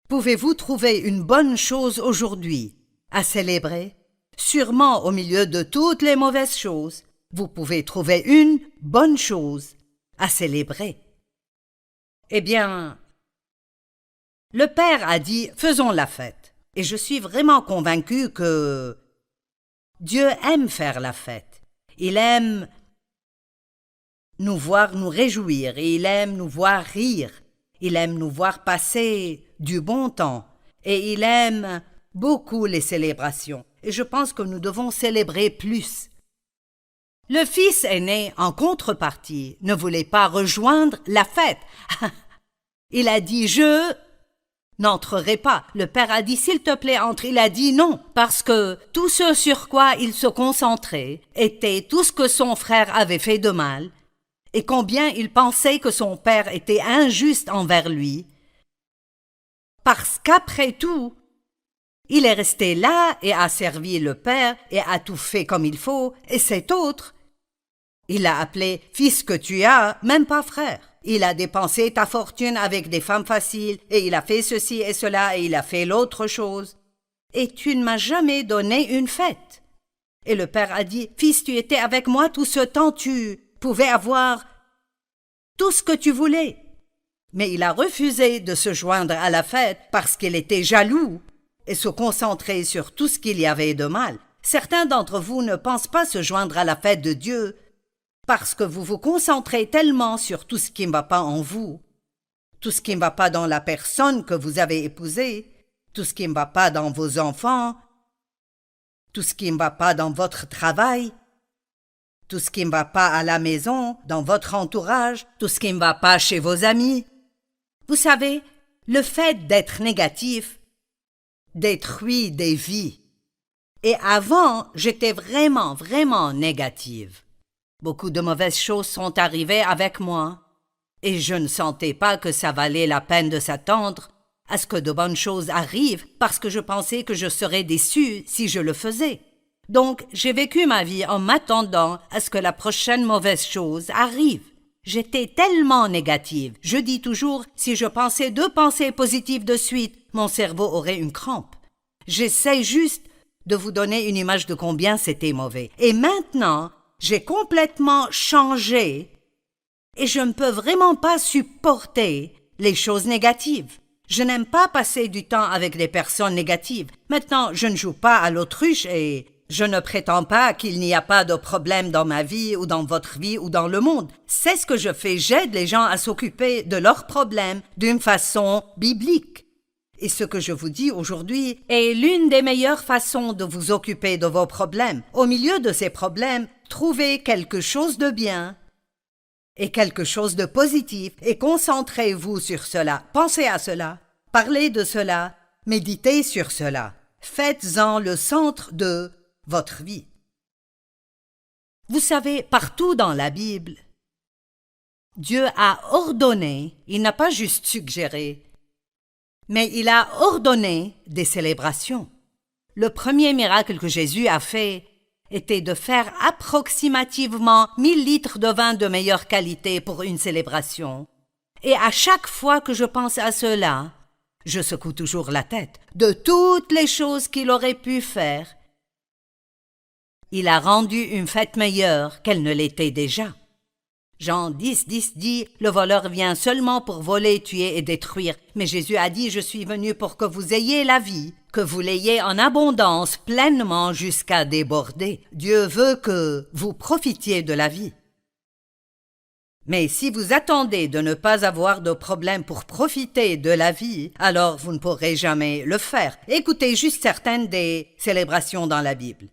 Pouvez-vous trouver une bonne chose aujourd'hui à célébrer? Sûrement au milieu de toutes les mauvaises choses, vous pouvez trouver une bonne chose à célébrer. Eh bien, le Père a dit « faisons la fête ». Et je suis vraiment convaincu que Dieu aime faire la fête. Il aime nous voir nous réjouir et il aime nous voir rire. Il aime nous voir passer du bon temps et il aime beaucoup les célébrations. Et je pense que nous devons célébrer plus. Le fils aîné, en contrepartie, ne voulait pas rejoindre la fête. Il a dit « je n'entrerai pas ». Le père a dit « s'il te plaît, entre ». Il a dit non, parce que tout ce sur quoi il se concentrait était tout ce que son frère avait fait de mal, et combien il pensait que son père était injuste envers lui, parce qu'après tout, il est resté là et a servi le père et a tout fait comme il faut, et cet autre, il l'a appelé « fils que tu as, même pas frère ». Il a dépensé ta fortune avec des femmes faciles, et il a fait ceci et cela, et il a fait l'autre chose. Et tu ne m'as jamais donné une fête. Et le père a dit, fils, tu étais avec moi tout ce temps, tu pouvais avoir tout ce que tu voulais. Mais il a refusé de se joindre à la fête parce qu'il était jaloux et se concentrait sur tout ce qu'il y avait de mal. Certains d'entre vous ne pensent pas se joindre à la fête de Dieu parce que vous vous concentrez tellement sur tout ce qui ne va pas en vous, tout ce qui ne va pas dans la personne que vous avez épousée, tout ce qui ne va pas dans vos enfants, tout ce qui ne va pas dans votre travail, tout ce qui ne va pas à la maison, dans votre entourage, tout ce qui ne va pas chez vos amis. Vous savez, le fait d'être négatif détruit des vies. Et avant, j'étais vraiment négative. Beaucoup de mauvaises choses sont arrivées avec moi, et je ne sentais pas que ça valait la peine de s'attendre à ce que de bonnes choses arrivent parce que je pensais que je serais déçue si je le faisais. Donc, j'ai vécu ma vie en m'attendant à ce que la prochaine mauvaise chose arrive. J'étais tellement négative. Je dis toujours, si je pensais 2 pensées positives de suite, mon cerveau aurait une crampe. J'essaie juste de vous donner une image de combien c'était mauvais. Et maintenant, j'ai complètement changé et je ne peux vraiment pas supporter les choses négatives. Je n'aime pas passer du temps avec des personnes négatives. Maintenant, je ne joue pas à l'autruche et je ne prétends pas qu'il n'y a pas de problème dans ma vie ou dans votre vie ou dans le monde. C'est ce que je fais. J'aide les gens à s'occuper de leurs problèmes d'une façon biblique. Et ce que je vous dis aujourd'hui est l'une des meilleures façons de vous occuper de vos problèmes. Au milieu de ces problèmes, trouvez quelque chose de bien et quelque chose de positif et concentrez-vous sur cela. Pensez à cela, parlez de cela, méditez sur cela. Faites-en le centre de votre vie. Vous savez, partout dans la Bible, Dieu a ordonné, il n'a pas juste suggéré, mais il a ordonné des célébrations. Le premier miracle que Jésus a fait était de faire approximativement 1000 litres de vin de meilleure qualité pour une célébration. Et à chaque fois que je pense à cela, je secoue toujours la tête. De toutes les choses qu'il aurait pu faire, il a rendu une fête meilleure qu'elle ne l'était déjà. Jean 10 dit, le voleur vient seulement pour voler, tuer et détruire. Mais Jésus a dit, je suis venu pour que vous ayez la vie, que vous l'ayez en abondance, pleinement jusqu'à déborder. Dieu veut que vous profitiez de la vie. Mais si vous attendez de ne pas avoir de problème pour profiter de la vie, alors vous ne pourrez jamais le faire. Écoutez juste certaines des célébrations dans la Bible.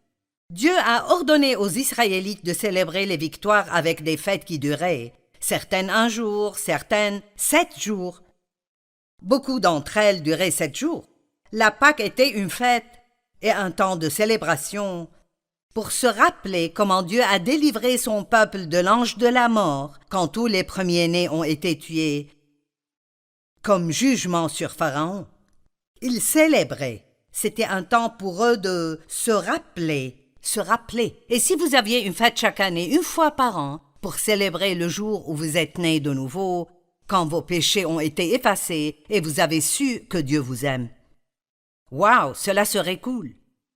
Dieu a ordonné aux Israélites de célébrer les victoires avec des fêtes qui duraient, certaines 1 jour, certaines 7 jours. Beaucoup d'entre elles duraient 7 jours. La Pâque était une fête et un temps de célébration pour se rappeler comment Dieu a délivré son peuple de l'ange de la mort quand tous les premiers-nés ont été tués comme jugement sur Pharaon. Ils célébraient. C'était un temps pour eux de se rappeler. Et si vous aviez une fête chaque année, une fois par an, pour célébrer le jour où vous êtes né de nouveau, quand vos péchés ont été effacés et vous avez su que Dieu vous aime. Waouh, cela serait cool.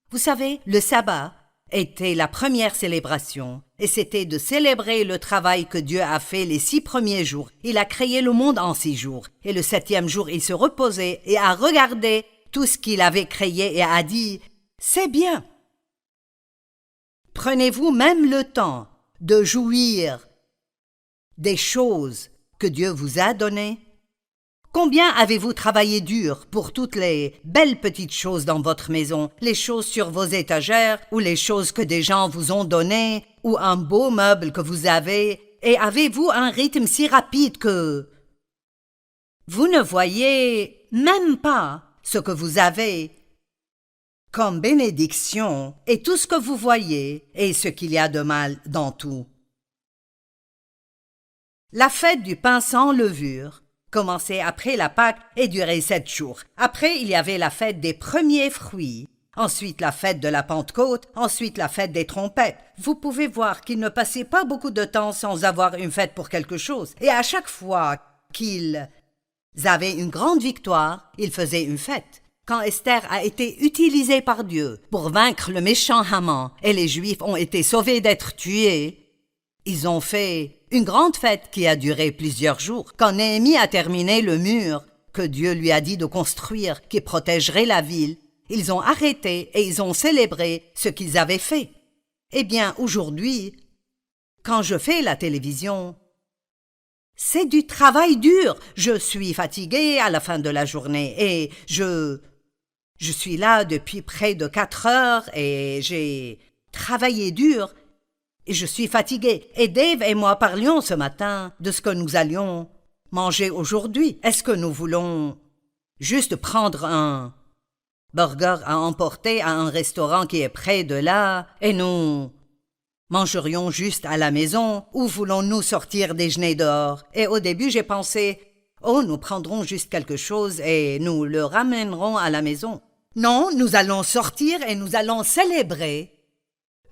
Vous savez, le sabbat était la première célébration, et c'était de célébrer le travail que Dieu a fait les 6 premiers jours. Il a créé le monde en 6 jours, et le 7e jour il se reposait et a regardé tout ce qu'il avait créé et a dit « C'est bien ». Prenez-vous même le temps de jouir des choses que Dieu vous a données? Combien avez-vous travaillé dur pour toutes les belles petites choses dans votre maison, les choses sur vos étagères, ou les choses que des gens vous ont données, ou un beau meuble que vous avez, et avez-vous un rythme si rapide que vous ne voyez même pas ce que vous avez comme bénédiction, et tout ce que vous voyez est ce qu'il y a de mal dans tout. La fête du pain sans levure commençait après la Pâque et durait 7 jours. Après, il y avait la fête des premiers fruits, ensuite la fête de la Pentecôte, ensuite la fête des trompettes. Vous pouvez voir qu'il ne passait pas beaucoup de temps sans avoir une fête pour quelque chose. Et à chaque fois qu'ils avaient une grande victoire, ils faisaient une fête. Quand Esther a été utilisée par Dieu pour vaincre le méchant Haman et les Juifs ont été sauvés d'être tués, ils ont fait une grande fête qui a duré plusieurs jours. Quand Néhémie a terminé le mur que Dieu lui a dit de construire, qui protégerait la ville, ils ont arrêté et ils ont célébré ce qu'ils avaient fait. Eh bien, aujourd'hui, quand je fais la télévision, c'est du travail dur. Je suis fatiguée à la fin de la journée et je suis là depuis près de 4 heures et j'ai travaillé dur. Et je suis fatiguée. Et Dave et moi parlions ce matin de ce que nous allions manger aujourd'hui. Est-ce que nous voulons juste prendre un burger à emporter à un restaurant qui est près de là et nous mangerions juste à la maison ou voulons-nous sortir déjeuner dehors? Et au début, j'ai pensé « Oh, nous prendrons juste quelque chose et nous le ramènerons à la maison. » Non, nous allons sortir et nous allons célébrer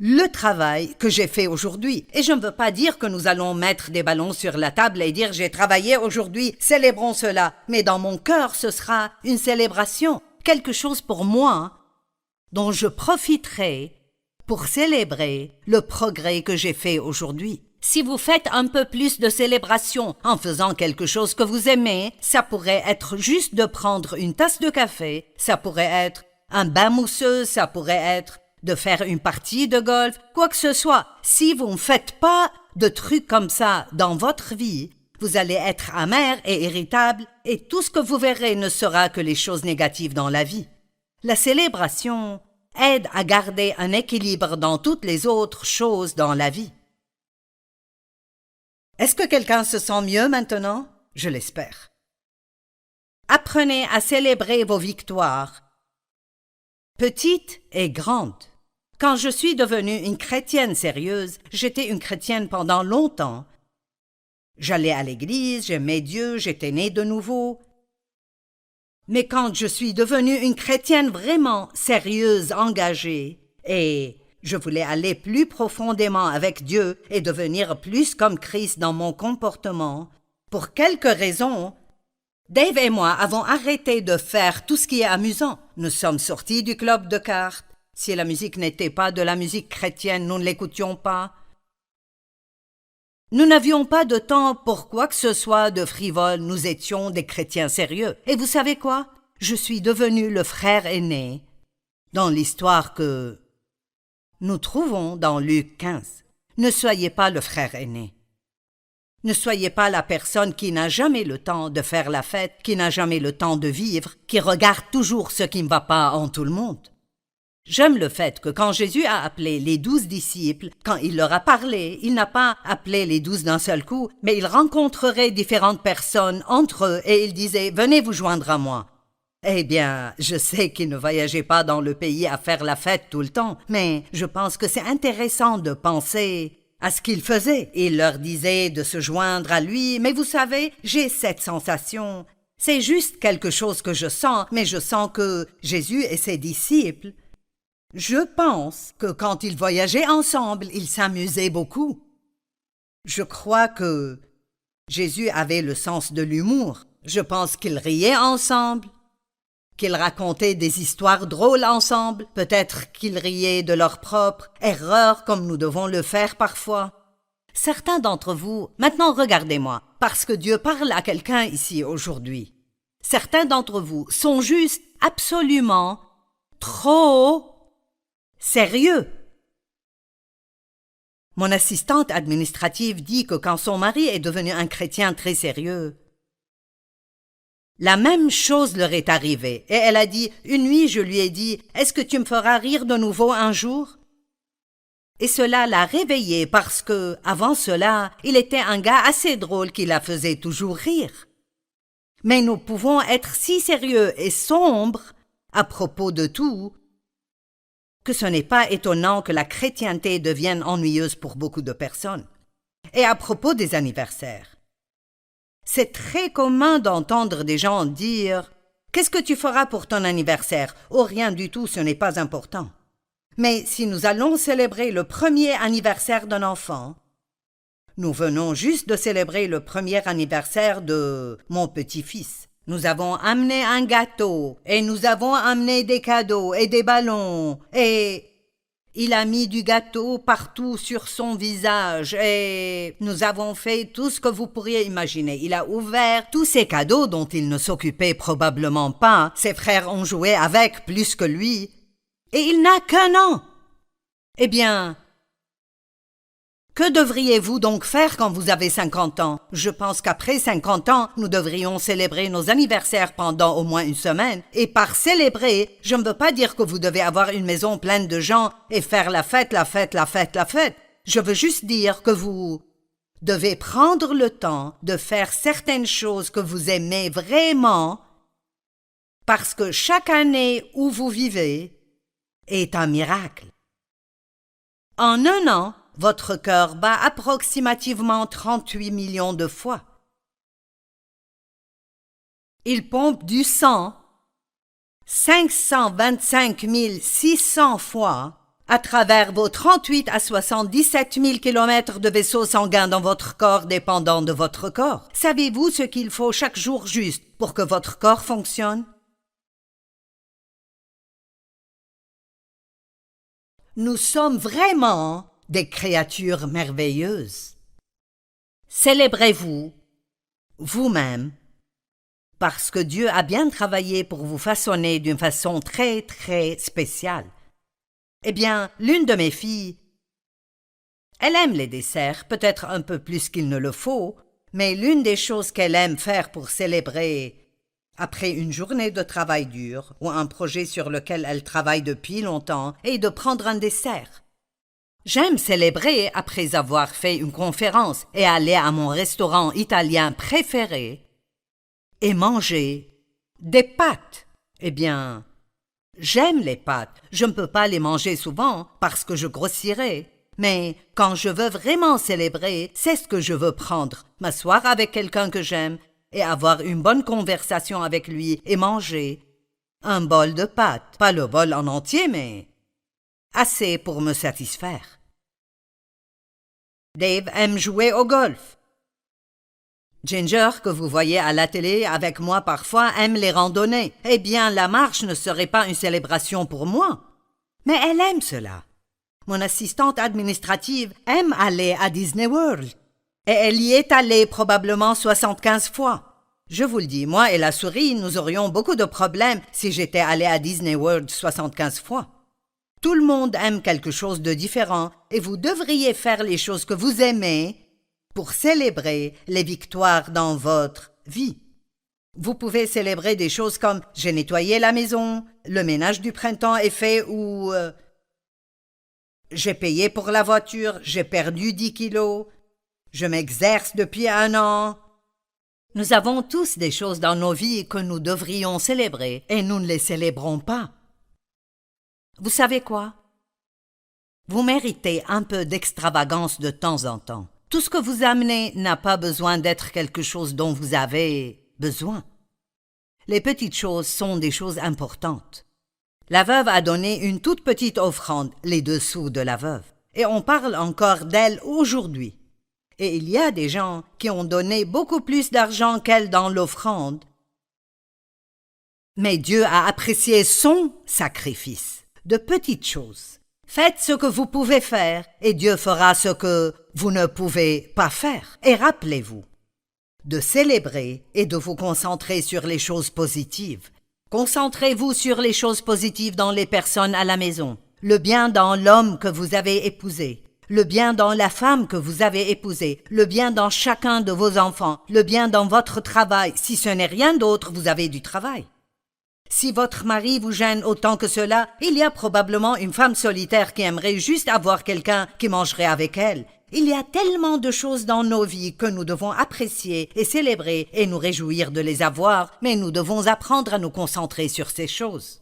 le travail que j'ai fait aujourd'hui. Et je ne veux pas dire que nous allons mettre des ballons sur la table et dire « J'ai travaillé aujourd'hui, célébrons cela ». Mais dans mon cœur, ce sera une célébration, quelque chose pour moi dont je profiterai pour célébrer le progrès que j'ai fait aujourd'hui. Si vous faites un peu plus de célébration en faisant quelque chose que vous aimez, ça pourrait être juste de prendre une tasse de café, ça pourrait être un bain mousseux, ça pourrait être de faire une partie de golf, quoi que ce soit. Si vous ne faites pas de trucs comme ça dans votre vie, vous allez être amer et irritable et tout ce que vous verrez ne sera que les choses négatives dans la vie. La célébration aide à garder un équilibre dans toutes les autres choses dans la vie. Est-ce que quelqu'un se sent mieux maintenant? Je l'espère. Apprenez à célébrer vos victoires, petites et grandes. Quand je suis devenue une chrétienne sérieuse, j'étais une chrétienne pendant longtemps. J'allais à l'église, j'aimais Dieu, j'étais née de nouveau. Mais quand je suis devenue une chrétienne vraiment sérieuse, engagée, et je voulais aller plus profondément avec Dieu et devenir plus comme Christ dans mon comportement, pour quelques raisons, Dave et moi avons arrêté de faire tout ce qui est amusant. Nous sommes sortis du club de cartes. Si la musique n'était pas de la musique chrétienne, nous ne l'écoutions pas. Nous n'avions pas de temps pour quoi que ce soit de frivole, nous étions des chrétiens sérieux. Et vous savez quoi? Je suis devenu le frère aîné dans l'histoire que nous trouvons dans Luc 15. Ne soyez pas le frère aîné. Ne soyez pas la personne qui n'a jamais le temps de faire la fête, qui n'a jamais le temps de vivre, qui regarde toujours ce qui ne va pas en tout le monde. J'aime le fait que quand Jésus a appelé les 12 disciples, quand il leur a parlé, il n'a pas appelé les 12 d'un seul coup, mais il rencontrerait différentes personnes entre eux et il disait « Venez vous joindre à moi ». Eh bien, je sais qu'il ne voyageait pas dans le pays à faire la fête tout le temps, mais je pense que c'est intéressant de penser à ce qu'il faisait. Il leur disait de se joindre à lui, mais vous savez, j'ai cette sensation, C'est juste quelque chose que je sens, mais je sens que Jésus et ses disciples, je pense que quand ils voyageaient ensemble, ils s'amusaient beaucoup. Je crois que Jésus avait le sens de l'humour. Je pense qu'ils riaient ensemble, qu'ils racontaient des histoires drôles ensemble, peut-être qu'ils riaient de leurs propres erreurs comme nous devons le faire parfois. Certains d'entre vous, maintenant regardez-moi, parce que Dieu parle à quelqu'un ici aujourd'hui. Certains d'entre vous sont juste absolument trop sérieux. Mon assistante administrative dit que quand son mari est devenu un chrétien très sérieux, la même chose leur est arrivée, et elle a dit, une nuit je lui ai dit, « Est-ce que tu me feras rire de nouveau un jour ?» Et cela l'a réveillé parce que, avant cela, il était un gars assez drôle qui la faisait toujours rire. Mais nous pouvons être si sérieux et sombres à propos de tout que ce n'est pas étonnant que la chrétienté devienne ennuyeuse pour beaucoup de personnes. Et à propos des anniversaires, c'est très commun d'entendre des gens dire « Qu'est-ce que tu feras pour ton anniversaire ?»« Oh, rien du tout, ce n'est pas important. » Mais si nous allons célébrer le premier anniversaire d'un enfant, nous venons juste de célébrer le premier anniversaire de mon petit-fils. Nous avons amené un gâteau, et nous avons amené des cadeaux et des ballons, et il a mis du gâteau partout sur son visage, et nous avons fait tout ce que vous pourriez imaginer. Il a ouvert tous ces cadeaux dont il ne s'occupait probablement pas. Ses frères ont joué avec plus que lui. Et il n'a qu'un an. Eh bien, que devriez-vous donc faire quand vous avez 50 ans? Je pense qu'après 50 ans, nous devrions célébrer nos anniversaires pendant au moins une semaine. Et par célébrer, je ne veux pas dire que vous devez avoir une maison pleine de gens et faire la fête, la fête, la fête, la fête. Je veux juste dire que vous devez prendre le temps de faire certaines choses que vous aimez vraiment, parce que chaque année où vous vivez est un miracle. En un an, votre cœur bat approximativement 38 millions de fois. Il pompe du sang 525 600 fois à travers vos 38 à 77 000 kilomètres de vaisseaux sanguins dans votre corps dépendant de votre corps. Savez-vous ce qu'il faut chaque jour juste pour que votre corps fonctionne? Nous sommes vraiment des créatures merveilleuses. Célébrez-vous, vous-même, parce que Dieu a bien travaillé pour vous façonner d'une façon très, très spéciale. Eh bien, l'une de mes filles, elle aime les desserts, peut-être un peu plus qu'il ne le faut, mais l'une des choses qu'elle aime faire pour célébrer après une journée de travail dur ou un projet sur lequel elle travaille depuis longtemps est de prendre un dessert. J'aime célébrer après avoir fait une conférence et aller à mon restaurant italien préféré et manger des pâtes. Eh bien, j'aime les pâtes. Je ne peux pas les manger souvent parce que je grossirais. Mais quand je veux vraiment célébrer, c'est ce que je veux prendre. M'asseoir avec quelqu'un que j'aime et avoir une bonne conversation avec lui et manger un bol de pâtes. Pas le bol en entier, mais assez pour me satisfaire. Dave aime jouer au golf. Ginger, que vous voyez à la télé avec moi parfois, aime les randonnées. Eh bien, la marche ne serait pas une célébration pour moi. Mais elle aime cela. Mon assistante administrative aime aller à Disney World. Et elle y est allée probablement 75 fois. Je vous le dis, moi et la souris, nous aurions beaucoup de problèmes si j'étais allée à Disney World 75 fois. Tout le monde aime quelque chose de différent et vous devriez faire les choses que vous aimez pour célébrer les victoires dans votre vie. Vous pouvez célébrer des choses comme « j'ai nettoyé la maison »,« le ménage du printemps est fait » ou « j'ai payé pour la voiture, j'ai perdu 10 kilos »,« je m'exerce depuis 1 an ». Nous avons tous des choses dans nos vies que nous devrions célébrer et nous ne les célébrons pas. Vous savez quoi? Vous méritez un peu d'extravagance de temps en temps. Tout ce que vous amenez n'a pas besoin d'être quelque chose dont vous avez besoin. les petites choses sont des choses importantes. La veuve a donné une toute petite offrande, les 2 sous de la veuve, et on parle encore d'elle aujourd'hui. Et il y a des gens qui ont donné beaucoup plus d'argent qu'elle dans l'offrande. Mais Dieu a apprécié son sacrifice, de petites choses. Faites ce que vous pouvez faire, et Dieu fera ce que vous ne pouvez pas faire. Et rappelez-vous de célébrer et de vous concentrer sur les choses positives. Concentrez-vous sur les choses positives dans les personnes à la maison, le bien dans l'homme que vous avez épousé, le bien dans la femme que vous avez épousée, le bien dans chacun de vos enfants, le bien dans votre travail. Si ce n'est rien d'autre, vous avez du travail. Si votre mari vous gêne autant que cela, il y a probablement une femme solitaire qui aimerait juste avoir quelqu'un qui mangerait avec elle. Il y a tellement de choses dans nos vies que nous devons apprécier et célébrer et nous réjouir de les avoir, mais nous devons apprendre à nous concentrer sur ces choses.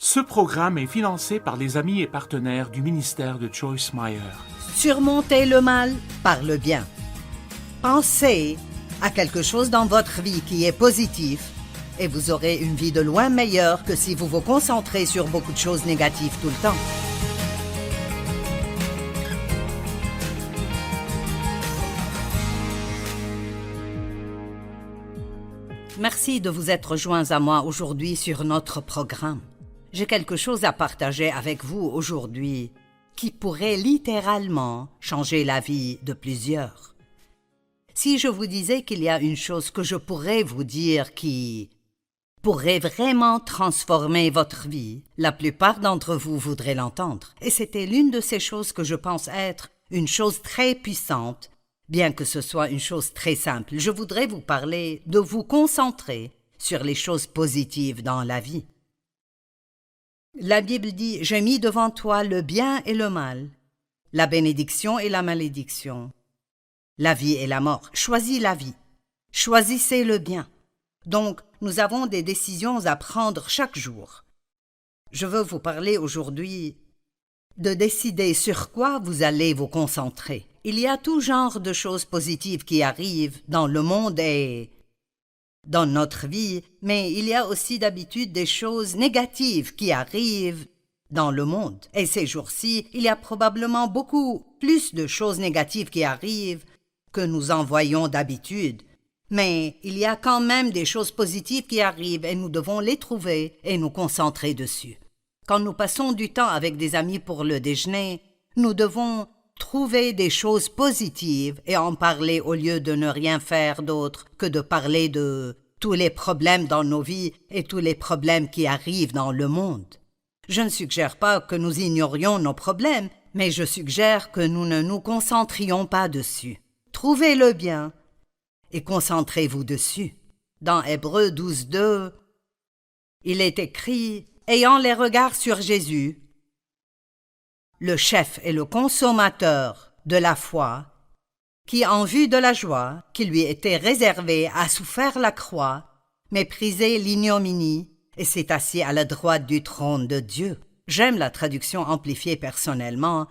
Ce programme est financé par les amis et partenaires du ministère de Joyce Meyer. Surmontez le mal par le bien. Pensez à quelque chose dans votre vie qui est positif et vous aurez une vie de loin meilleure que si vous vous concentrez sur beaucoup de choses négatives tout le temps. Merci de vous être joints à moi aujourd'hui sur notre programme. J'ai quelque chose à partager avec vous aujourd'hui qui pourrait littéralement changer la vie de plusieurs. Si je vous disais qu'il y a une chose que je pourrais vous dire qui pourrait vraiment transformer votre vie, la plupart d'entre vous voudraient l'entendre. Et c'était l'une de ces choses que je pense être une chose très puissante, bien que ce soit une chose très simple. Je voudrais vous parler de vous concentrer sur les choses positives dans la vie. La Bible dit « J'ai mis devant toi le bien et le mal, la bénédiction et la malédiction, la vie et la mort. Choisis la vie. Choisissez le bien. » Donc, nous avons des décisions à prendre chaque jour. Je veux vous parler aujourd'hui de décider sur quoi vous allez vous concentrer. Il y a tout genre de choses positives qui arrivent dans le monde et dans notre vie, mais il y a aussi d'habitude des choses négatives qui arrivent dans le monde. Et ces jours-ci, il y a probablement beaucoup plus de choses négatives qui arrivent que nous en voyons d'habitude. Mais il y a quand même des choses positives qui arrivent et nous devons les trouver et nous concentrer dessus. Quand nous passons du temps avec des amis pour le déjeuner, nous devons trouver des choses positives et en parler au lieu de ne rien faire d'autre que de parler de tous les problèmes dans nos vies et tous les problèmes qui arrivent dans le monde. Je ne suggère pas que nous ignorions nos problèmes, mais je suggère que nous ne nous concentrions pas dessus. Trouvez le bien et concentrez-vous dessus. Dans Hébreux 12:2, il est écrit « Ayant les regards sur Jésus, le chef et le consommateur de la foi, qui, en vue de la joie qui lui était réservée, a souffert la croix, méprisé l'ignominie, et s'est assis à la droite du trône de Dieu. » J'aime la traduction amplifiée personnellement,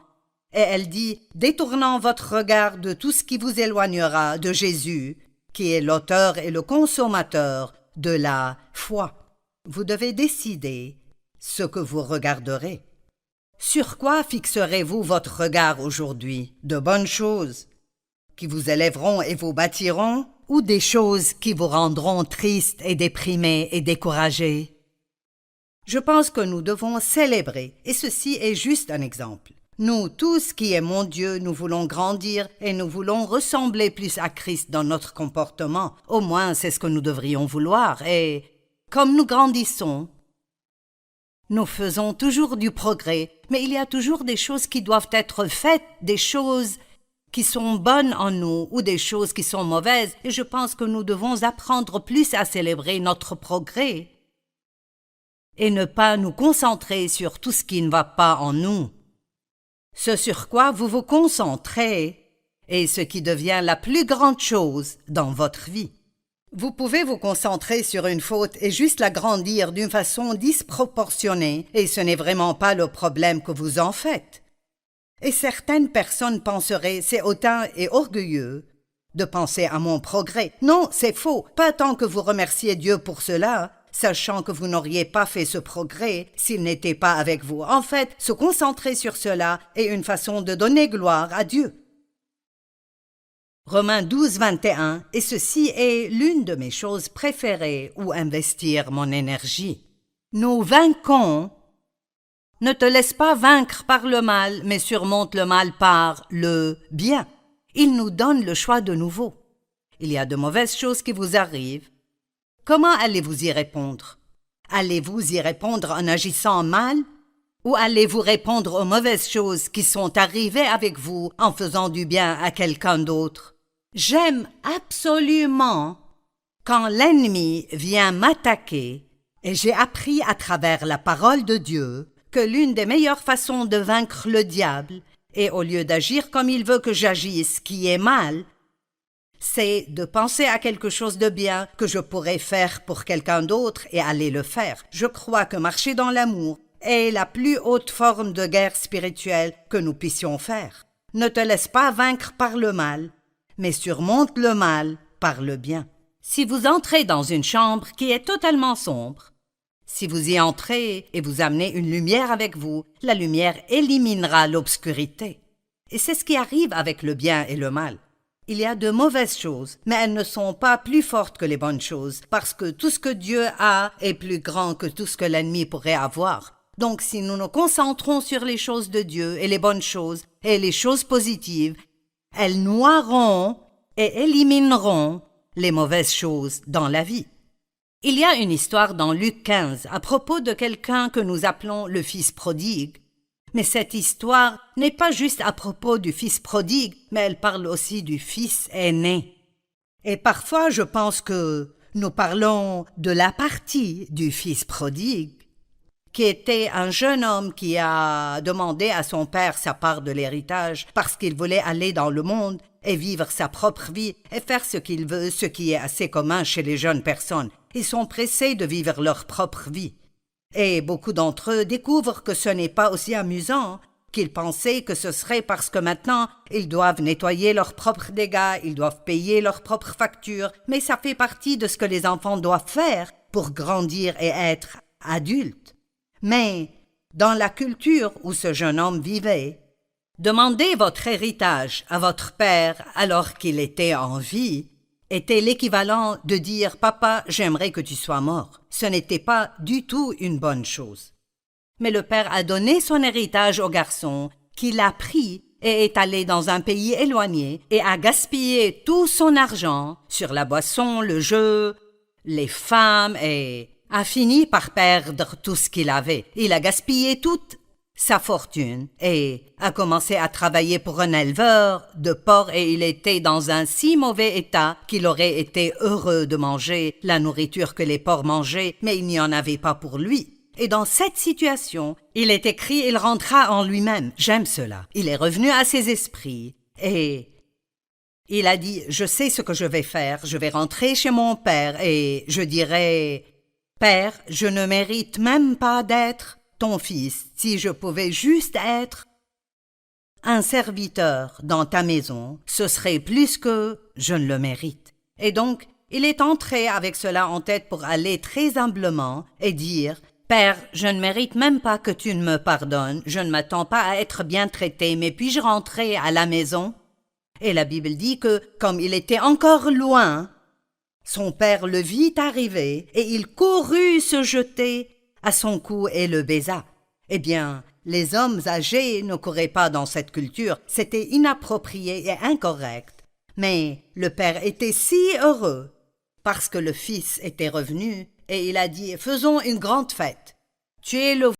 et elle dit « Détournant votre regard de tout ce qui vous éloignera de Jésus, qui est l'auteur et le consommateur de la foi. » Vous devez décider ce que vous regarderez. Sur quoi fixerez-vous votre regard aujourd'hui? De bonnes choses qui vous élèveront et vous bâtiront, ou des choses qui vous rendront triste et déprimé et découragé? Je pense que nous devons célébrer, et ceci est juste un exemple. Nous tous qui aimons Dieu, nous voulons grandir et nous voulons ressembler plus à Christ dans notre comportement. Au moins, c'est ce que nous devrions vouloir. Et comme nous grandissons, nous faisons toujours du progrès, mais il y a toujours des choses qui doivent être faites, des choses qui sont bonnes en nous ou des choses qui sont mauvaises, et je pense que nous devons apprendre plus à célébrer notre progrès et ne pas nous concentrer sur tout ce qui ne va pas en nous. Ce sur quoi vous vous concentrez est ce qui devient la plus grande chose dans votre vie. Vous pouvez vous concentrer sur une faute et juste la grandir d'une façon disproportionnée, et ce n'est vraiment pas le problème que vous en faites. Et certaines personnes penseraient c'est hautain et orgueilleux de penser à mon progrès. Non, c'est faux, pas tant que vous remerciez Dieu pour cela, sachant que vous n'auriez pas fait ce progrès s'il n'était pas avec vous. En fait, se concentrer sur cela est une façon de donner gloire à Dieu. Romains 12, 21, et ceci est l'une de mes choses préférées où investir mon énergie. Nous vainquons. Ne te laisse pas vaincre par le mal, mais surmonte le mal par le bien. Il nous donne le choix de nouveau. Il y a de mauvaises choses qui vous arrivent. Comment allez-vous y répondre? Allez-vous y répondre en agissant mal? Ou allez-vous répondre aux mauvaises choses qui sont arrivées avec vous en faisant du bien à quelqu'un d'autre? J'aime absolument quand l'ennemi vient m'attaquer, et j'ai appris à travers la parole de Dieu que l'une des meilleures façons de vaincre le diable est, au lieu d'agir comme il veut que j'agisse, qui est mal, c'est de penser à quelque chose de bien que je pourrais faire pour quelqu'un d'autre et aller le faire. Je crois que marcher dans l'amour est la plus haute forme de guerre spirituelle que nous puissions faire. Ne te laisse pas vaincre par le mal, mais surmonte le mal par le bien. Si vous entrez dans une chambre qui est totalement sombre, si vous y entrez et vous amenez une lumière avec vous, la lumière éliminera l'obscurité. Et c'est ce qui arrive avec le bien et le mal. Il y a de mauvaises choses, mais elles ne sont pas plus fortes que les bonnes choses, parce que tout ce que Dieu a est plus grand que tout ce que l'ennemi pourrait avoir. Donc si nous nous concentrons sur les choses de Dieu et les bonnes choses et les choses positives, elles noieront et élimineront les mauvaises choses dans la vie. Il y a une histoire dans Luc 15 à propos de quelqu'un que nous appelons le fils prodigue. Mais cette histoire n'est pas juste à propos du fils prodigue, mais elle parle aussi du fils aîné. Et parfois je pense que nous parlons de la partie du fils prodigue, qui était un jeune homme qui a demandé à son père sa part de l'héritage parce qu'il voulait aller dans le monde et vivre sa propre vie et faire ce qu'il veut, ce qui est assez commun chez les jeunes personnes. Ils sont pressés de vivre leur propre vie. Et beaucoup d'entre eux découvrent que ce n'est pas aussi amusant qu'ils pensaient que ce serait parce que maintenant ils doivent nettoyer leurs propres dégâts, ils doivent payer leurs propres factures, mais ça fait partie de ce que les enfants doivent faire pour grandir et être adultes. Mais dans la culture où ce jeune homme vivait, demander votre héritage à votre père alors qu'il était en vie était l'équivalent de dire « Papa, j'aimerais que tu sois mort ». Ce n'était pas du tout une bonne chose. Mais le père a donné son héritage au garçon, qui l'a pris et est allé dans un pays éloigné et a gaspillé tout son argent sur la boisson, le jeu, les femmes et a fini par perdre tout ce qu'il avait. Il a gaspillé toute sa fortune et a commencé à travailler pour un éleveur de porcs et il était dans un si mauvais état qu'il aurait été heureux de manger la nourriture que les porcs mangeaient, mais il n'y en avait pas pour lui. Et dans cette situation, il est écrit, il rentra en lui-même. J'aime cela. Il est revenu à ses esprits et il a dit, je sais ce que je vais faire, je vais rentrer chez mon père et je dirai, Père, je ne mérite même pas d'être ton fils, si je pouvais juste être un serviteur dans ta maison, ce serait plus que je ne le mérite. Et donc, il est entré avec cela en tête pour aller très humblement et dire « Père, je ne mérite même pas que tu ne me pardonnes, je ne m'attends pas à être bien traité, mais puis-je rentrer à la maison ?» Et la Bible dit que, comme il était encore loin, son père le vit arriver et il courut se jeter à son cou et le baisa. Eh bien, les hommes âgés ne couraient pas dans cette culture, c'était inapproprié et incorrect. Mais le père était si heureux, parce que le fils était revenu, et il a dit « Faisons une grande fête. Tuez le